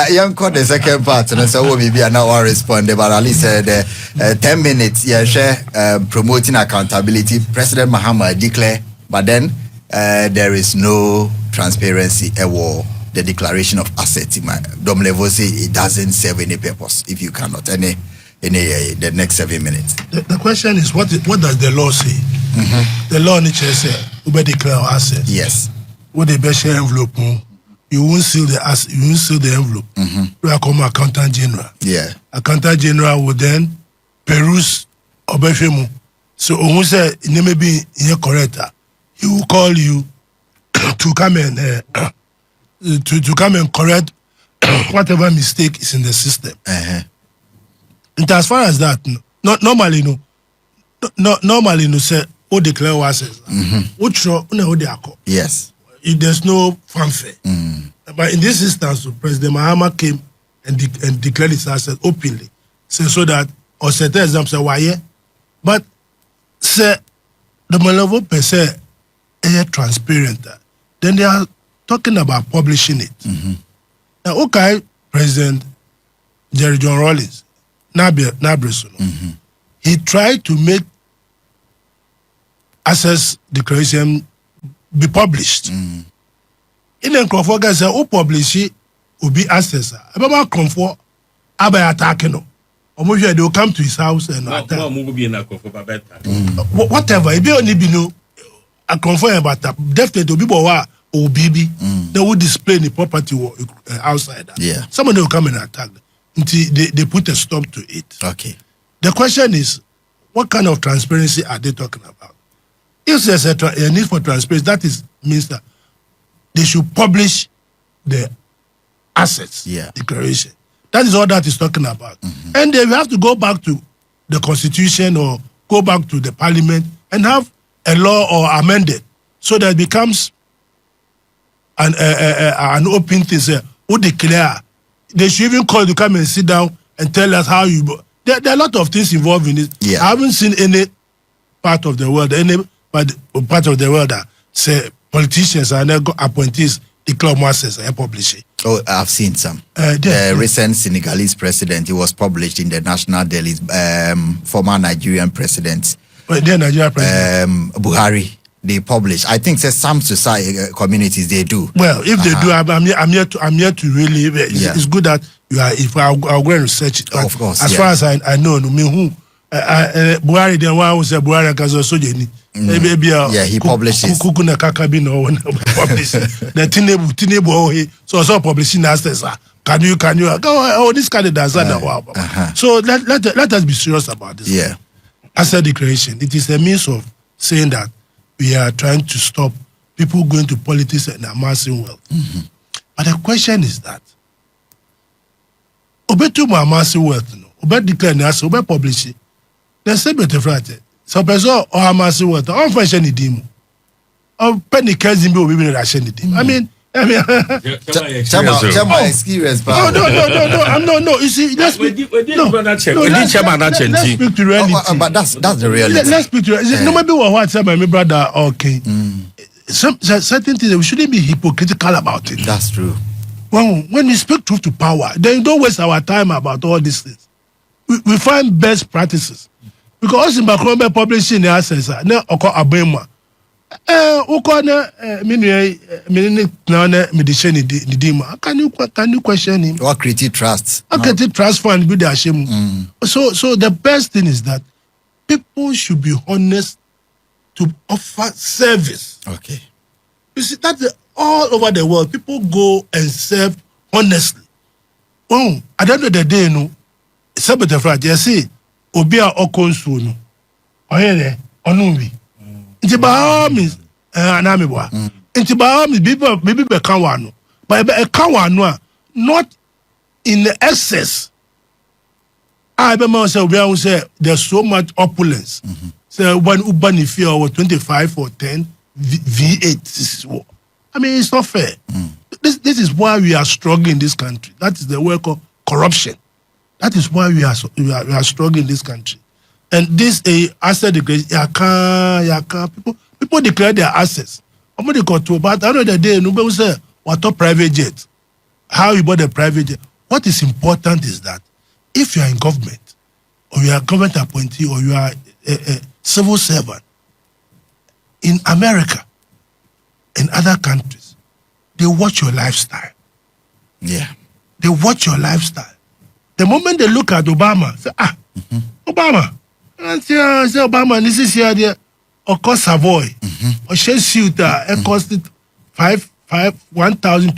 young caught the second part, and so we be now respond. But at least 10 minutes, share promoting accountability. President Mahama declare, but then there is no transparency or the declaration of assets. Dom level say it doesn't serve any purpose if you cannot any the next 7 minutes. The question is what does the law say? The law in say we declare assets. Yes. What the best envelope? You won't seal the envelope. We are called Accountant General. Yeah. Accountant General will then peruse obefemu. So who say it may be incorrect. He will call you to come and to come and correct whatever mistake is in the system. And as far as that, normally say who declare assets. Which yes. If there's no fanfare. But in this instance, President Mahama came and declared his assets openly. So that, or certain exams say, why? But, say, the level per se is transparent. Then they are talking about publishing it. Now, okay, President Jerry John Rawlings, Nabreso, he tried to make assets declaration be published. In the Crawford guys say, who publish it will be access. About Crawford, Abba attacking him. Or maybe they will come to his house and attack. Whatever, it be only be no a Crawford about that. Definitely, people who are OBB, they will display the property outside. Yeah. Somebody will come and attack until they put a stop to it. Okay. The question is, what kind of transparency are they talking about? If there's a need for transparency, that means that they should publish the assets declaration. That is all that is talking about. And they will have to go back to the constitution or go back to the parliament and have a law or amended so that it becomes an open thing. Say, who declare? They should even call you to come and sit down and tell us how you. There are a lot of things involved in it. Yeah. I haven't seen any part of the world, that say politicians and appointees declare more access and publish it. Oh, I've seen some. The recent Senegalese president, he was published in the National Daily. Former Nigerian president, Nigerian president Buhari, they publish. I think some society communities they do. Well, if they do, I'm here to really. It's good that you are. If I'll go and research it. Of course. As far as I know, who Buhari, the one who said Buhari because also he publishes. Kukuna Kakabi no one publish. The Tinebu so publishing as can you this candidate so let us be serious about this. Yeah. Asset declaration. It is a means of saying that we are trying to stop people going to politics and amassing wealth. But the question is that Obetu amassing wealth, no, Obet declare as Obet publish it. The same better frate. So person or amassing wealth, or fashion idimu. Or penny kazimbi will be ration idimu. I mean, Chama experience. No. You see, let's speak to reality. But that's the reality. Let's speak to reality. No matter what said my brother, okay. Certain things we shouldn't be hypocritical about it. That's true. When we speak truth to power, then don't waste our time about all these things. We find best practices. Because in Macron publishing the assets, now occur abema. Can you question him? Or create trust. Create trust fund be the shame. So the best thing is that people should be honest to offer service. Okay. You see that all over the world people go and serve honestly. Oh, at the end of the day, no. Sabbath Friday, you see, Obia Okonsu no. Oyele Onumbi. Nti ba means anamibwa. Nti ba means maybe be kanwano. But be kanwano not in the excess. I remember say there's so much opulence. So when Ubani fear over 25 or 10 V8, this is what. I mean, it's not fair. This is why we are struggling in this country. That is the work of corruption. That is why we are struggling in this country. And this asset declaration, people declare their assets. But at the end of the day, nobody say what a private jet. How you bought a private jet? What is important is that if you are in government, or you are a government appointee, or you are a civil servant in America, in other countries, they watch your lifestyle. Yeah. They watch your lifestyle. The moment they look at Obama, say, Obama. And say Obama, this is here, there. Or cost Savoy. Or Shea Suit, it costed $1,000,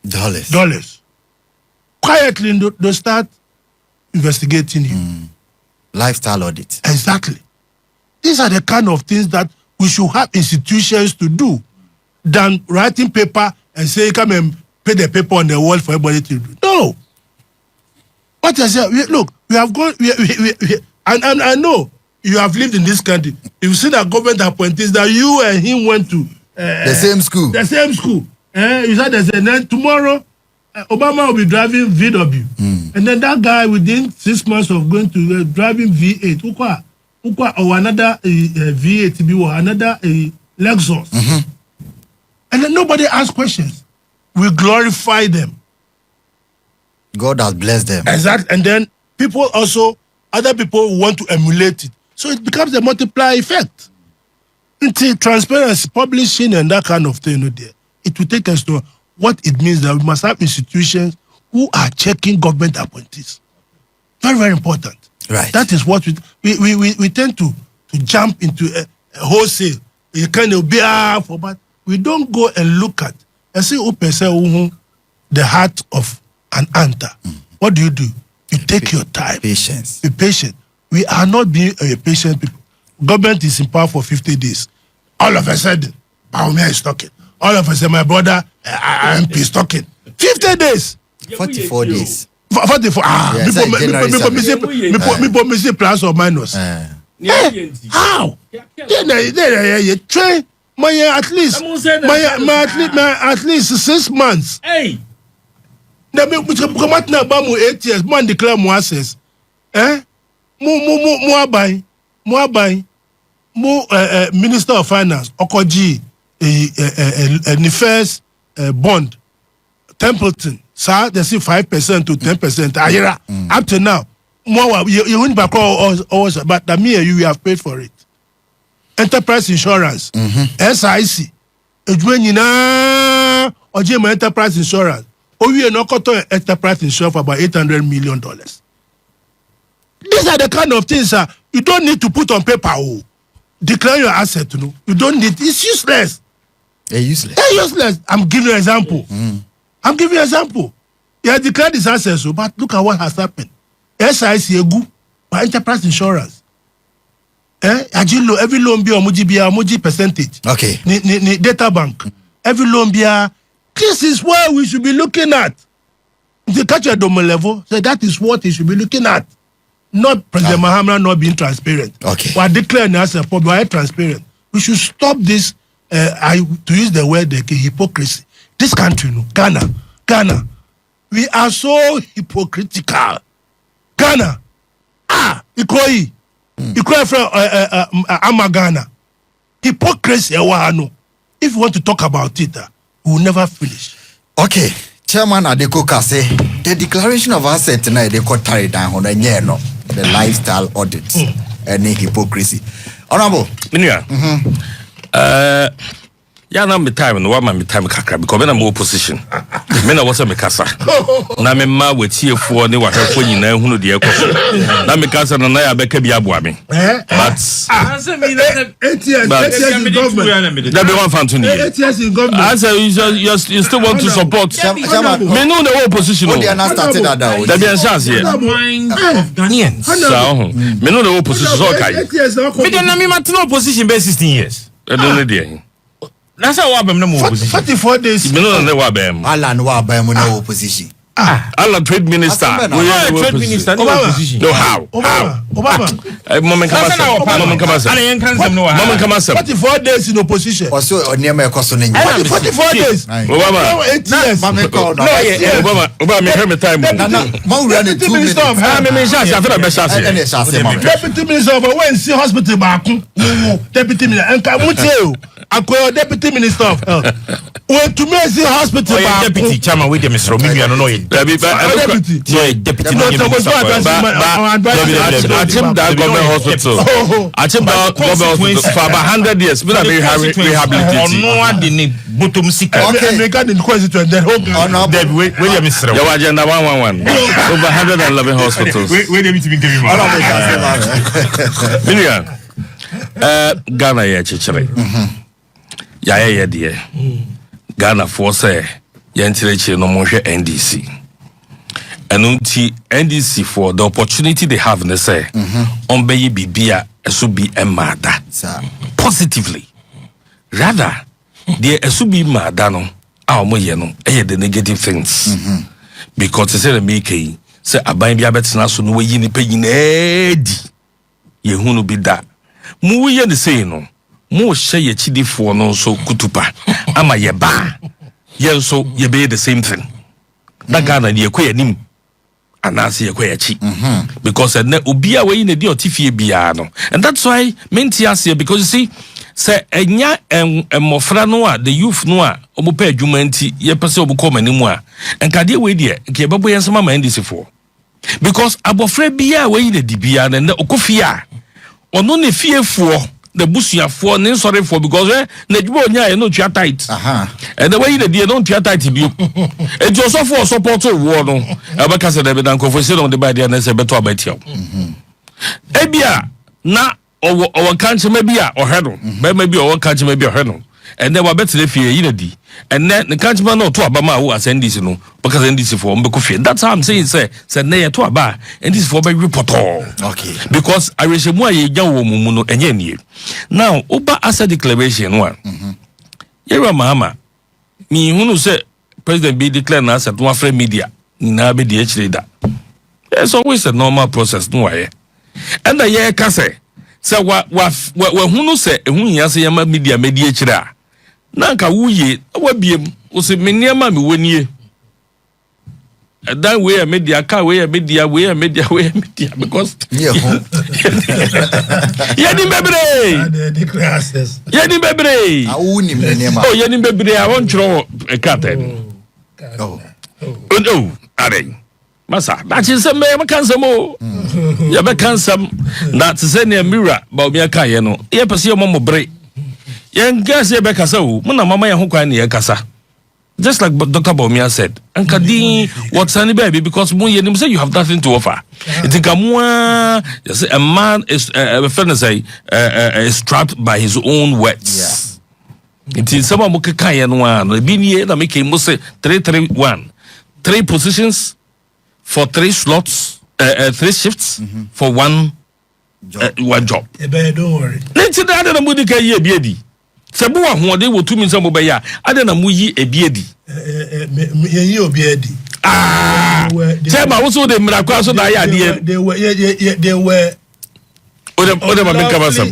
$2,000. Quietly, they start investigating you. Lifestyle audit. Exactly. These are the kind of things that we should have institutions to do than writing paper and say, come and put the paper on the wall for everybody to do. No. What I say, look, we have gone, and I know you have lived in this country. You see that government appointees that you and him went to the same school. The same school. You said then tomorrow Obama will be driving VW, and then that guy within 6 months of going to driving V8, or another V8 or another Lexus, and then nobody asks questions. We glorify them. God has blessed them. Exactly, and then people also, other people want to emulate it, so it becomes a multiplier effect. Until transparency, publishing, and that kind of thing, it will take us to what it means that we must have institutions who are checking government appointees. Very, very important. Right. That is what we tend to jump into a wholesale. You kind of be for, but we don't go and look at and see the heart of an ant. What do? You take your time. Patience. Be patient. We are not being a patient people. Government is in power for 50 days. All of a sudden, Bawumia is talking. All of a sudden, my brother MP is talking. 50 days. 44 days. 44. Me say plus or minus. How? You train my at least 6 months. Hey. Na me come out na ba mu 8 years. Man declare mo access. Mo aban. Mo Minister of Finance, Okoji, the first bond, Templeton, sir, they see 5% to 10%. Ayera, up to now, more you wouldn't back also, but the me and you have paid for it. Enterprise insurance, SIC, or Jim Enterprise Insurance. We are not enterprise insurance for about $800 million. These are the kind of things you don't need to put on paper. Declare your asset. You don't need. It's useless. Useless. Useless. I'm giving you an example. I'm giving you an example. You have declared this asset, but look at what has happened. SIC by enterprise insurance. Every loan be Muji percentage. Okay. Ni data bank. Every loan be this is what we should be looking at. The catch at domain level, so that is what he should be looking at. Not President Mahama not being transparent. Okay. But declaring as a public transparent. We should stop this, to use the word hypocrisy. This country, Ghana, we are so hypocritical. Ghana, Ikoyi from Ghana. Hypocrisy, if you want to talk about it, we will never finish. Okay. Chairman Ay3kese, the declaration of asset na they could carry down on the lifestyle audits and hypocrisy. Honorable. Yeah, now me time no one me time kakra because when I'm opposition. Me na wasa me kasa. Na me ma wetie fo ne wahwefo nyina hunu de ekoso. Na me kasa na ya beka bi aboa me. But ATS in government. that be one fan to ATS in government. I say you still want to support. Me no the opposition. They are not started that. That be a chance here. Ghanaians. So, me no the opposition so kai. Me dem na me matino opposition be 16 years. I don't know there. That's how I'm no more opposition. 44 days. Me no know wa bam. Alan wa ba mu na opposition. Alan trade minister. Trade minister no opposition. No how? Obama. Moment come on. Alain can some no. Moment come on. 44 days in opposition. Also oniema ekoso ne 44 days. Obama. 8 years. Obama me hear me time. Na ma wura ne 2 minutes. Me chance after be chance. Any chance ma. Deputy minister of when see hospital back. Deputy minister and Kamuteo. Akwa deputy minister of health. When to me see hospital back. Deputy chairman with them Mr. Omiya no Deputy no Achim that government hospital. Achim that government hospital for about 100 years. We have rehabilitated. No the need bottom sick. Okay. Regarding the question then William Mr. Your agenda 111. Over 111 hospitals. Where they meeting give Million. Ghana ya chichire. Ya de. Ghana for say yentirechire no mo hwe NDC. Enunti NDC for the opportunity they have in say on be bibia eso bi emada positively rather the eso bi mada no a omo ye no the negative things because say the make say aban bi abetena so no we ni pagina edi ye hunu bi da mu ye ne say no mu hye ye chidifo no so kutupa ama ye ba ye so ye be the same thing that Ghana ye kwanim anase ye kwachi because na obia we ne di otifie bia no and that's why menti ase because you see say enya emofra no a the youth no a omopa adwuma nti ye pese obukọ manimu a enkade we die ke bebo ye nsema ma ndisifo because abofra bia we ne di bia na okofia ono ne fiefo the busuafo ne sorry because na djubo nya ye no tua tight and the way the dey don't tua tight bi e jo so for support wo no e be kase da be dan kofo se no de ba dey na se beto abatiaw e bia na o kanche ma bia o hedo be ma bia o kanche ma bia o hedo and then wa betle fie yi na di and then the kanche ma no to abama wo ascendis no because NDC for mbe kofie that's how I'm saying say na ye to aba NDC for be report okay because I wish mu aye gya wo mu no enye nie now oba asset declaration one yewa Mahama mi hunu say president be declare na asset one free media ni na be dey chire da it's always a normal process no why and the year ka say wa hunu say ehun ya say ma media media chire a na nka wuye wa biem o say me niam ma me wonie that way media car way media because Yeah. Yeni bebre. The classes. Yeni bebre. Awuni mnenema. Oh, yeni bebre. I want to curtain. Oh. Oh, are. Masa, that is a man can some more. You be can some. That's the same mirror. Bawumia kayeno. Ye pasi yo momo break. Yen gas ye be kasa o. Muna mama ya hukwa ni ye kasa. Just like Dr. Bawumia said, and Kadi, what's any baby? Because you say you have nothing to offer. It's a man is trapped by his own words. It is someone who can one. Being here, that make him say 3-3-1, 3 positions for 3 slots, 3 shifts for one job. Don't worry. Let's say that the Mudika ye biedi. Sabuwa huwade wo 2 minutes mobaya. Ade na muyi ebiedi. Ye obiedi. Chema also the miracle so that ya they were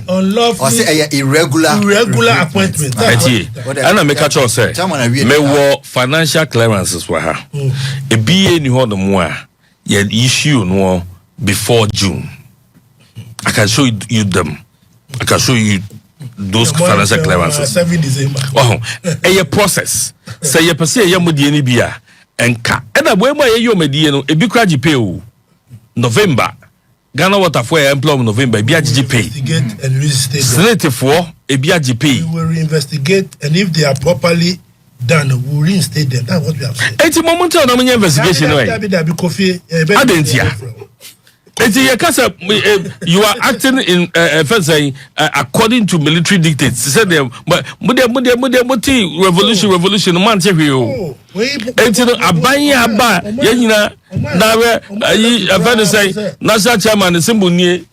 unlawfully irregular appointments. Ana make a choice say me wo financial clearances wa ha. Ebiye ni ho no mo a ye issue no before June. I can show you them. I can show you those financial clearances. 7 December. Oh, a process. Say you perceive your mudi ni bia enka. And a boy my yo medie no ebi kwa pay o. November. Ghana Water for employment November ebi agji pay. Investigate and reinstate. Senate for ebi agji pay. We will investigate, and if they are properly done, we will reinstate them. That's what we have said. It's a moment on the investigation way. You are acting in according to military dictates. Said them, but revolution man say you. Abanya aba yenina nawe ayi say national chairman the symbol nie.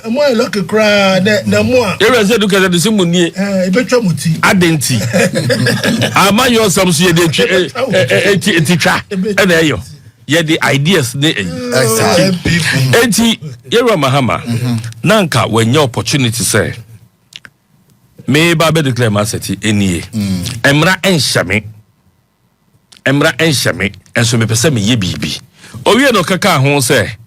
Mo look cry na mo. You say look at the symbol nie. Betwa muti. Adenti. Ama yo some so dey etitwa. E na yo. Yeah, the ideas they Mahama Nanka when your opportunity say me babe declare my city any Emra enshame and so me pese me ye bibi o we no kaka ho say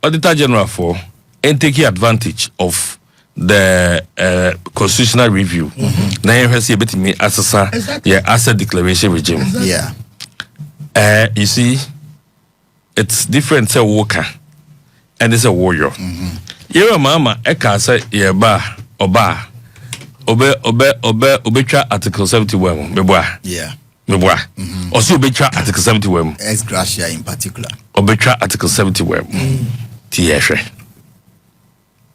Auditor General for and take advantage of the constitutional review na you see betimi asesa yeah asset declaration regime yeah you see it's different say worker and it's a warrior. Your mama eka say yeba oba obetwa article 71 meboa. Yeah. Meboa. Also obetwa article 71. Ex gratia in particular. Obetwa article 71. Tieshe.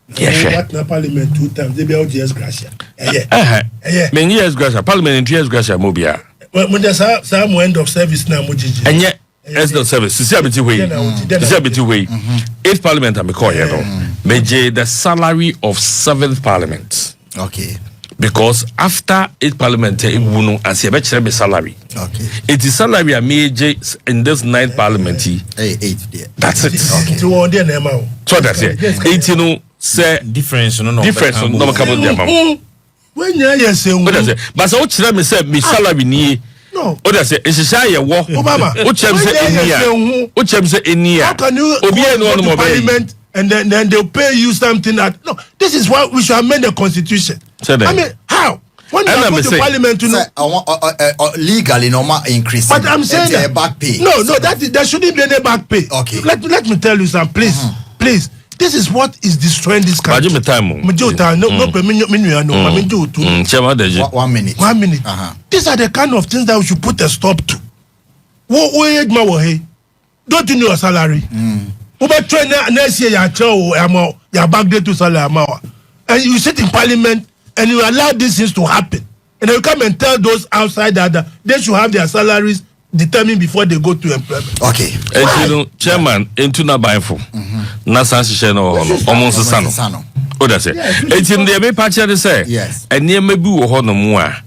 What na parliament 2 times they be out ex gratia. Men ex gratia parliament ex gratia mobia. When there's some end of service now mojiji. Enye as the service, see a bit way. 8th Parliament, I'm calling here. Meje the salary of 7th Parliament. Okay. Because after 8th Parliament, it will and see a better salary. Okay. It is salary a major in this 9th Parliament. 8th there. That's it. Okay. So that's it. 18 say difference no come down. When you say, but so what me say me salary ni. No. What I say? It's a shy war. Obama. What say How can you go to parliament and then they'll pay you something that no? This is why we should amend the constitution. I mean, how? When you go to parliament, you know, legally normal increase. But I'm saying that back pay. No, there shouldn't be any back pay. Okay. Let me tell you something, please, please. This is what is destroying this country. No, 1 minute. 1 minute. These are the kind of things that we should put a stop to. Don't you know your salary? Next year your back day to salary. And you sit in parliament and you allow these things to happen. And you come and tell those outside that they should have their salaries determined before they go to employment. Okay. And you know, chairman, into na buyful. Na sansi no almost sano. O da say. It's in the be patch say. Yes. And near maybe wo ho no mu a.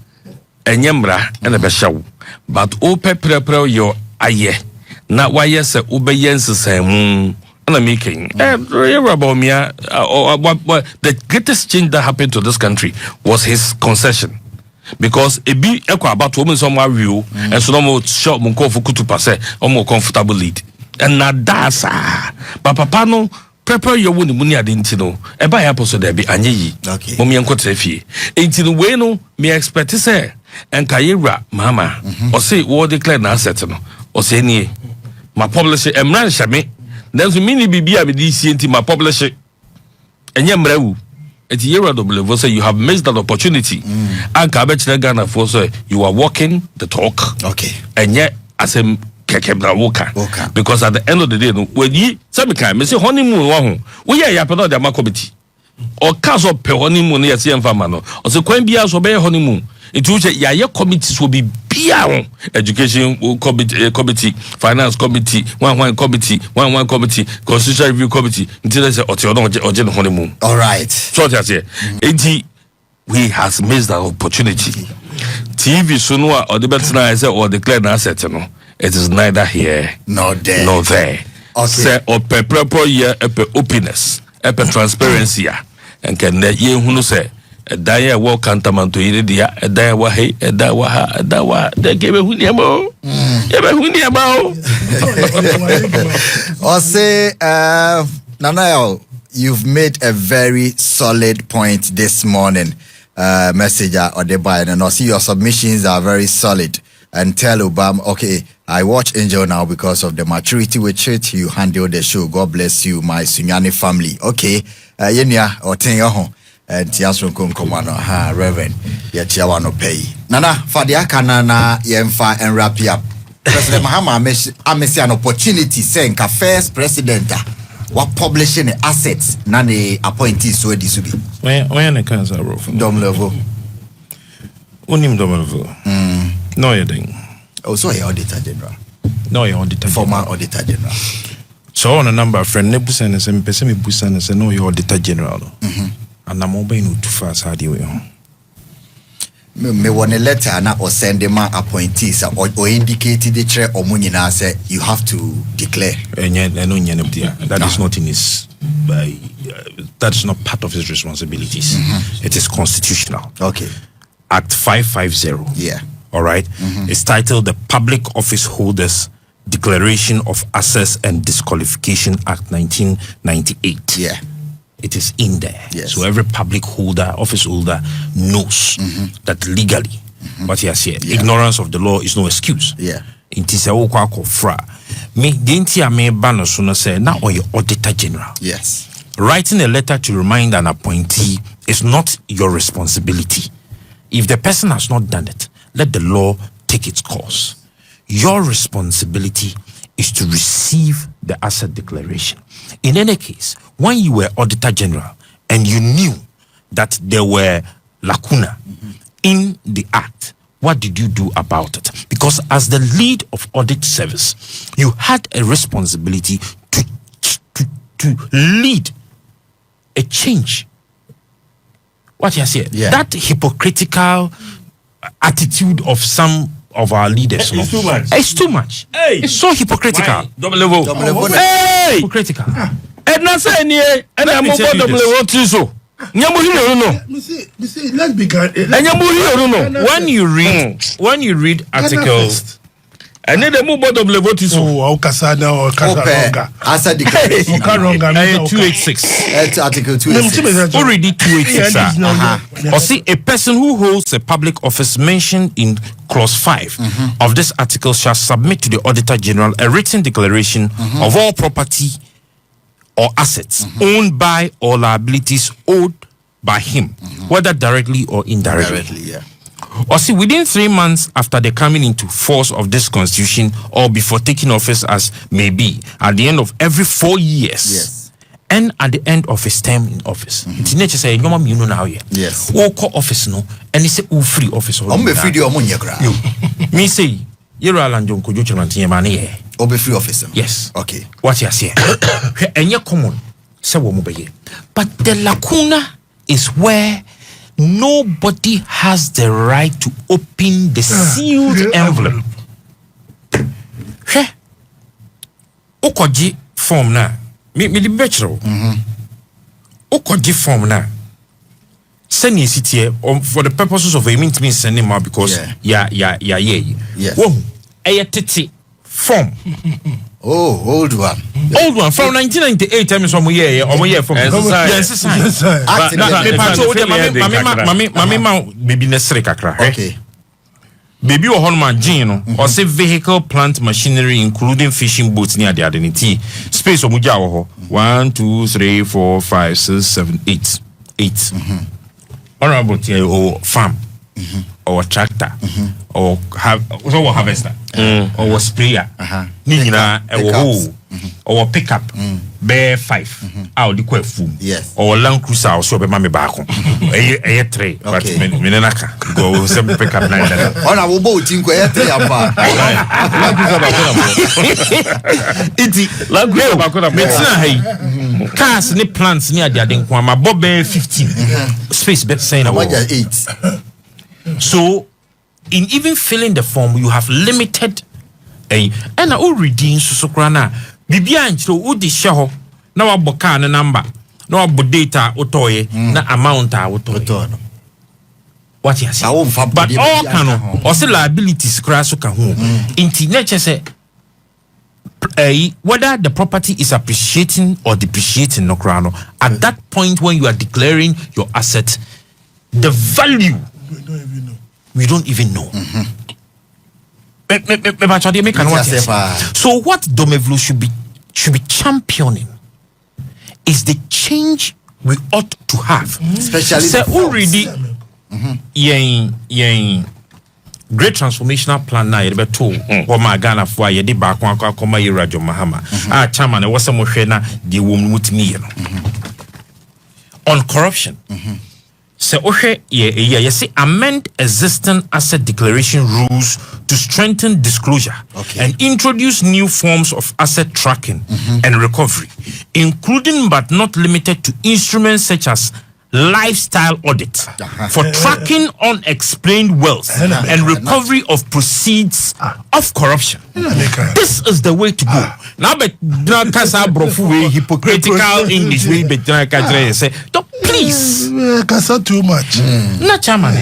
Enyemra and a beshaw. But o pepre your aye. Na waye se obeye nsesam. And I'm making Bawumia, the greatest change that happened to this country was his concession. because ebi ekwa about women somewhere real and so no shop mo ko fukutu pase o mo comfortable lead and na that's but papa no prepare your woni muni ade ntino e ba ya poso da bi anyeyi okay mo me enkotra fie ntino we no me expect say enkayera mama o say wo declare na asset no o say nie ma publish emran shame then so mini bibia be this enti ma publish enye mrawu eti yera double say you have missed that opportunity and ka be chire Ghana for say you are walking the talk okay enye asem kekebra woka because at the end of the day no when you say me kan me say honeymoon wa ho we ya ya pedo de ma committee o cause of honeymoon ya say mfa ma no o say kwan bia so be honeymoon it will say ya committees will be bia education committee finance committee one committee constitutional review committee until say oje honeymoon all right so that's it we has missed that opportunity TV sunwa or the better na say or declare na asset no it is neither here nor there okay say or proper year openness transparency and can ye hunu say daya wo kantamanto yire dia daya wa he dawa ha dawa de gebe huniamo ebe huniamo or say Nana, you've made a very solid point this morning, messenger or the buyer, and I see your submissions are very solid. And tell Obama, okay, I watch Angel now because of the maturity with which you handle the show. God bless you, my Sunyani family. Okay, yenya or tenyo and tiasro kumkomano ha Reverend yetiawano pay. Nana fadiaka na yemfa and wrap up. President Mahama amesi an opportunity saying ka first president what publishing assets nani appointees so this will be. When the cancer roof. Dom level. Unim dom level. No, you didn't. Oh, so your auditor general. No, your auditor former auditor general. So on a number of friend Nebusan and Pesemi Busan and no, your auditor general. And I'm moving too fast. How do you? Me want a letter na or send them appointees or indicated the chair or money now say you have to declare. That is not in his. That is not part of his responsibilities. It is constitutional. Okay. Act 550. Yeah. All right. It's titled the Public Office Holders Declaration of Access and Disqualification Act 1998. Yeah. It is in there. Yes. So every public holder, office holder knows that legally what he has here. Yeah. Ignorance of the law is no excuse. Yeah. It is a fra. Me didn't me ban sooner say now or your auditor general. Yes. Writing a letter to remind an appointee is not your responsibility. If the person has not done it, let the law take its course. Your responsibility is to receive the asset declaration. In any case, when you were Auditor General and you knew that there were lacuna in the act, what did you do about it? Because as the lead of audit service, you had a responsibility to lead a change. What you say? Yeah. That hypocritical attitude of some of our leaders. It's too much. It's too much. Hey. It's so hypocritical. Double level. Hey! Hypocritical. And na say ni e na mo double level tiso. Nyamu hiro no. Me see, let's begin. Nyamu hiro no. When you read articles, and then the mo double level tiso. Oh, Okasana or Kasaronga. Asset declaration. Okaronga. 286. Article 286. Already 286. Or see, a person who holds a public office mentioned in clause 5 of this article shall submit to the Auditor General a written declaration of all property or assets owned by or liabilities owed by him, whether directly or indirectly. Directly, yeah. Or see, within 3 months after the coming into force of this constitution or before taking office as may be, at the end of every 4 years. Yes. And at the end of his term in office. It's nature say, no mom, you know now, yeah. Yes. Who call office no, and it's a free office. I'm be free the omunya kra. Me say, you're a land jonko jochman money. Obe free officer. Yes. Okay. What you say? And you're common. Say what but the lacuna is where nobody has the right to open the sealed envelope. Okoji form na. Me the bachelor. Okoji form na. send you sit here for the purposes of a mean to send him out because yeah. Yes. Whoa, a titi form. Oh, old one From 1998. Time is from year from yes. Mami, baby necessary kakra. Okay. Baby or Honman Gino or say vehicle, plant, machinery, including fishing boats near the identity space of Mujawaho 1, 2, 3, 4, 5, 6, 7, 8. Honorable or farm or tractor or harvester or sprayer. Nina or pickup bear 5 out the quafu. Yes. Or Land Cruiser or so be mammy back. A tray, but Minaka go some pickup 9. On our boat in cars ni plants near the Adenquama Bob 15 space better saying about 8. So in even filling the form you have limited and I will redeem Susokrana Bibia and so would the show now a bocan number no about data otoye na amount I would what you say but all can also liabilities crash in nature say whether the property is appreciating or depreciating no crown at that point when you are declaring your asset the value we don't even know. So what Domevlo should be championing is the change we ought to have, especially say already great transformational plan na yebe to o ma Ghana fo aye de ba kwa akoma yirajo Mahama chairman e wo sem hwe na de wo mutimi ye no on corruption say ohwe ye say amend existing asset declaration rules to strengthen disclosure and introduce new forms of asset tracking and recovery, including but not limited to instruments such as lifestyle audit for tracking unexplained wealth and recovery of proceeds of corruption. This is the way to go. Now, but kasa brofu we hypocritical English we say, please, kasa too much. Na chairman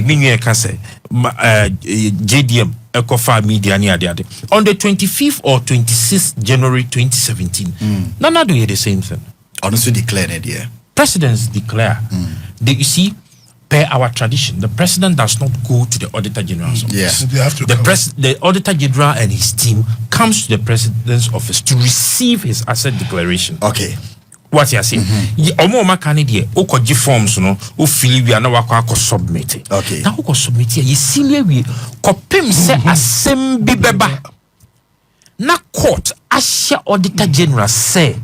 minye kase JDM Ecofa Media ni ade on the 25th or 26th January 2017. Nana do the same thing. Honestly declared it here. Presidents declare. You see, per our tradition, the president does not go to the Auditor General's office. Yes, they have to the Auditor General and his team comes to the president's office to receive his asset declaration. Okay. What you are saying? Omo makani die okoji forms no o fili wi na wakọ submit. Okay. Na wako submit ye silie wi kopem se asem bi beba. Na court asha Auditor General say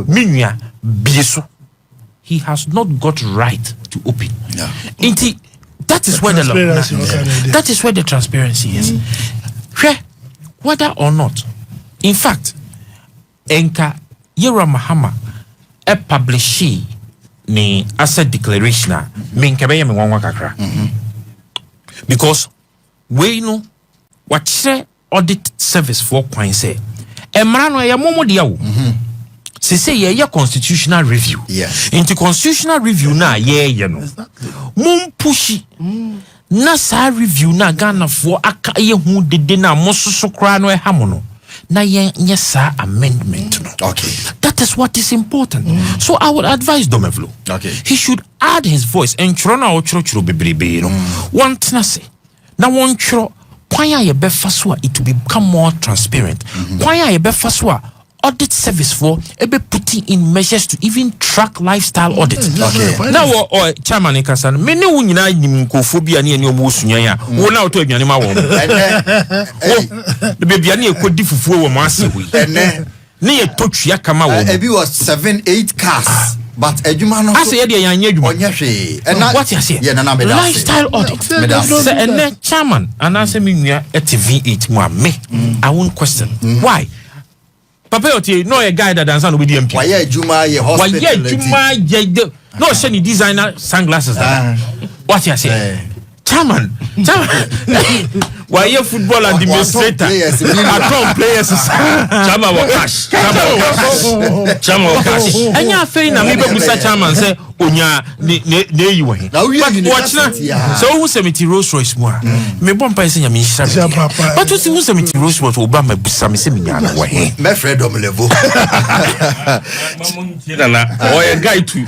minua bieso. He has not got right to open. Yeah. That is where that is where the transparency is. Whether or not, in fact, Enka Yera Mahama publish ni asset declaration menkebe me wanwa kakra. Because we know what say audit service for kwan say emra no ya momo dia wo. Say yeah constitutional review. Yes. Into constitutional review na no. Mum pushi. Na sa review na Ghana for aka ye hu dede na mososo kra no hamono. Na ye sa amendment no. Okay. That is what is important. So I would advise Domevlo. Okay. He should add his voice and chrona o chro bebrebe no. Want na say. Na won chro kwanya ye befa so it will become more transparent. Kwanya ye befa so audit service for ebe putting in measures to even track lifestyle audit. Okay. Now chairman Nkasan me ne wo nyina nim nkofobia ne omo osunya ya wo na oto aduane ma wo the baby ne ekodi fufuo wo mo ase wi ne ye totwia kama wo ebi was 7-8 cars but adwuma no ase ye de yan nya adwuma onye hwe what you say na me lifestyle audit say ene chairman anase me nua TV8 mo me I won't question why. Papa Oti no a guy that dance on with the MP. Why Juma ye hospital? Why Juma ye no shiny designer sunglasses. What you say? Chairman. Why you football administrator? Atom players. Chama wa cash. Chama wa cash. Anya afei na mebe busa chairman say onya ne yiwe. Watch na. So who semiti Rolls Royce mo a? Me bon pa ese nya me nhira. But who semiti Rolls Royce Obama busa me se me nya na we. Me Fred Omlevo. Or a guy too.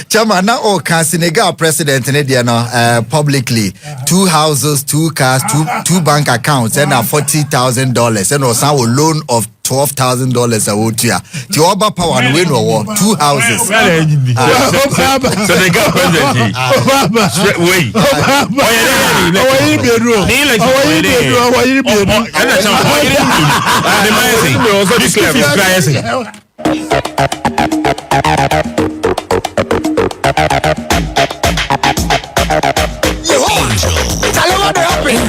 Chama na o ka Senegal president ne dia no publicly 2 houses, 2 cars, two bank accounts and $40,000 and also a loan of $12,000 a wotia. The Oba power and win or 2 houses. Senegal president. Wait. Angel. Tell you what happened.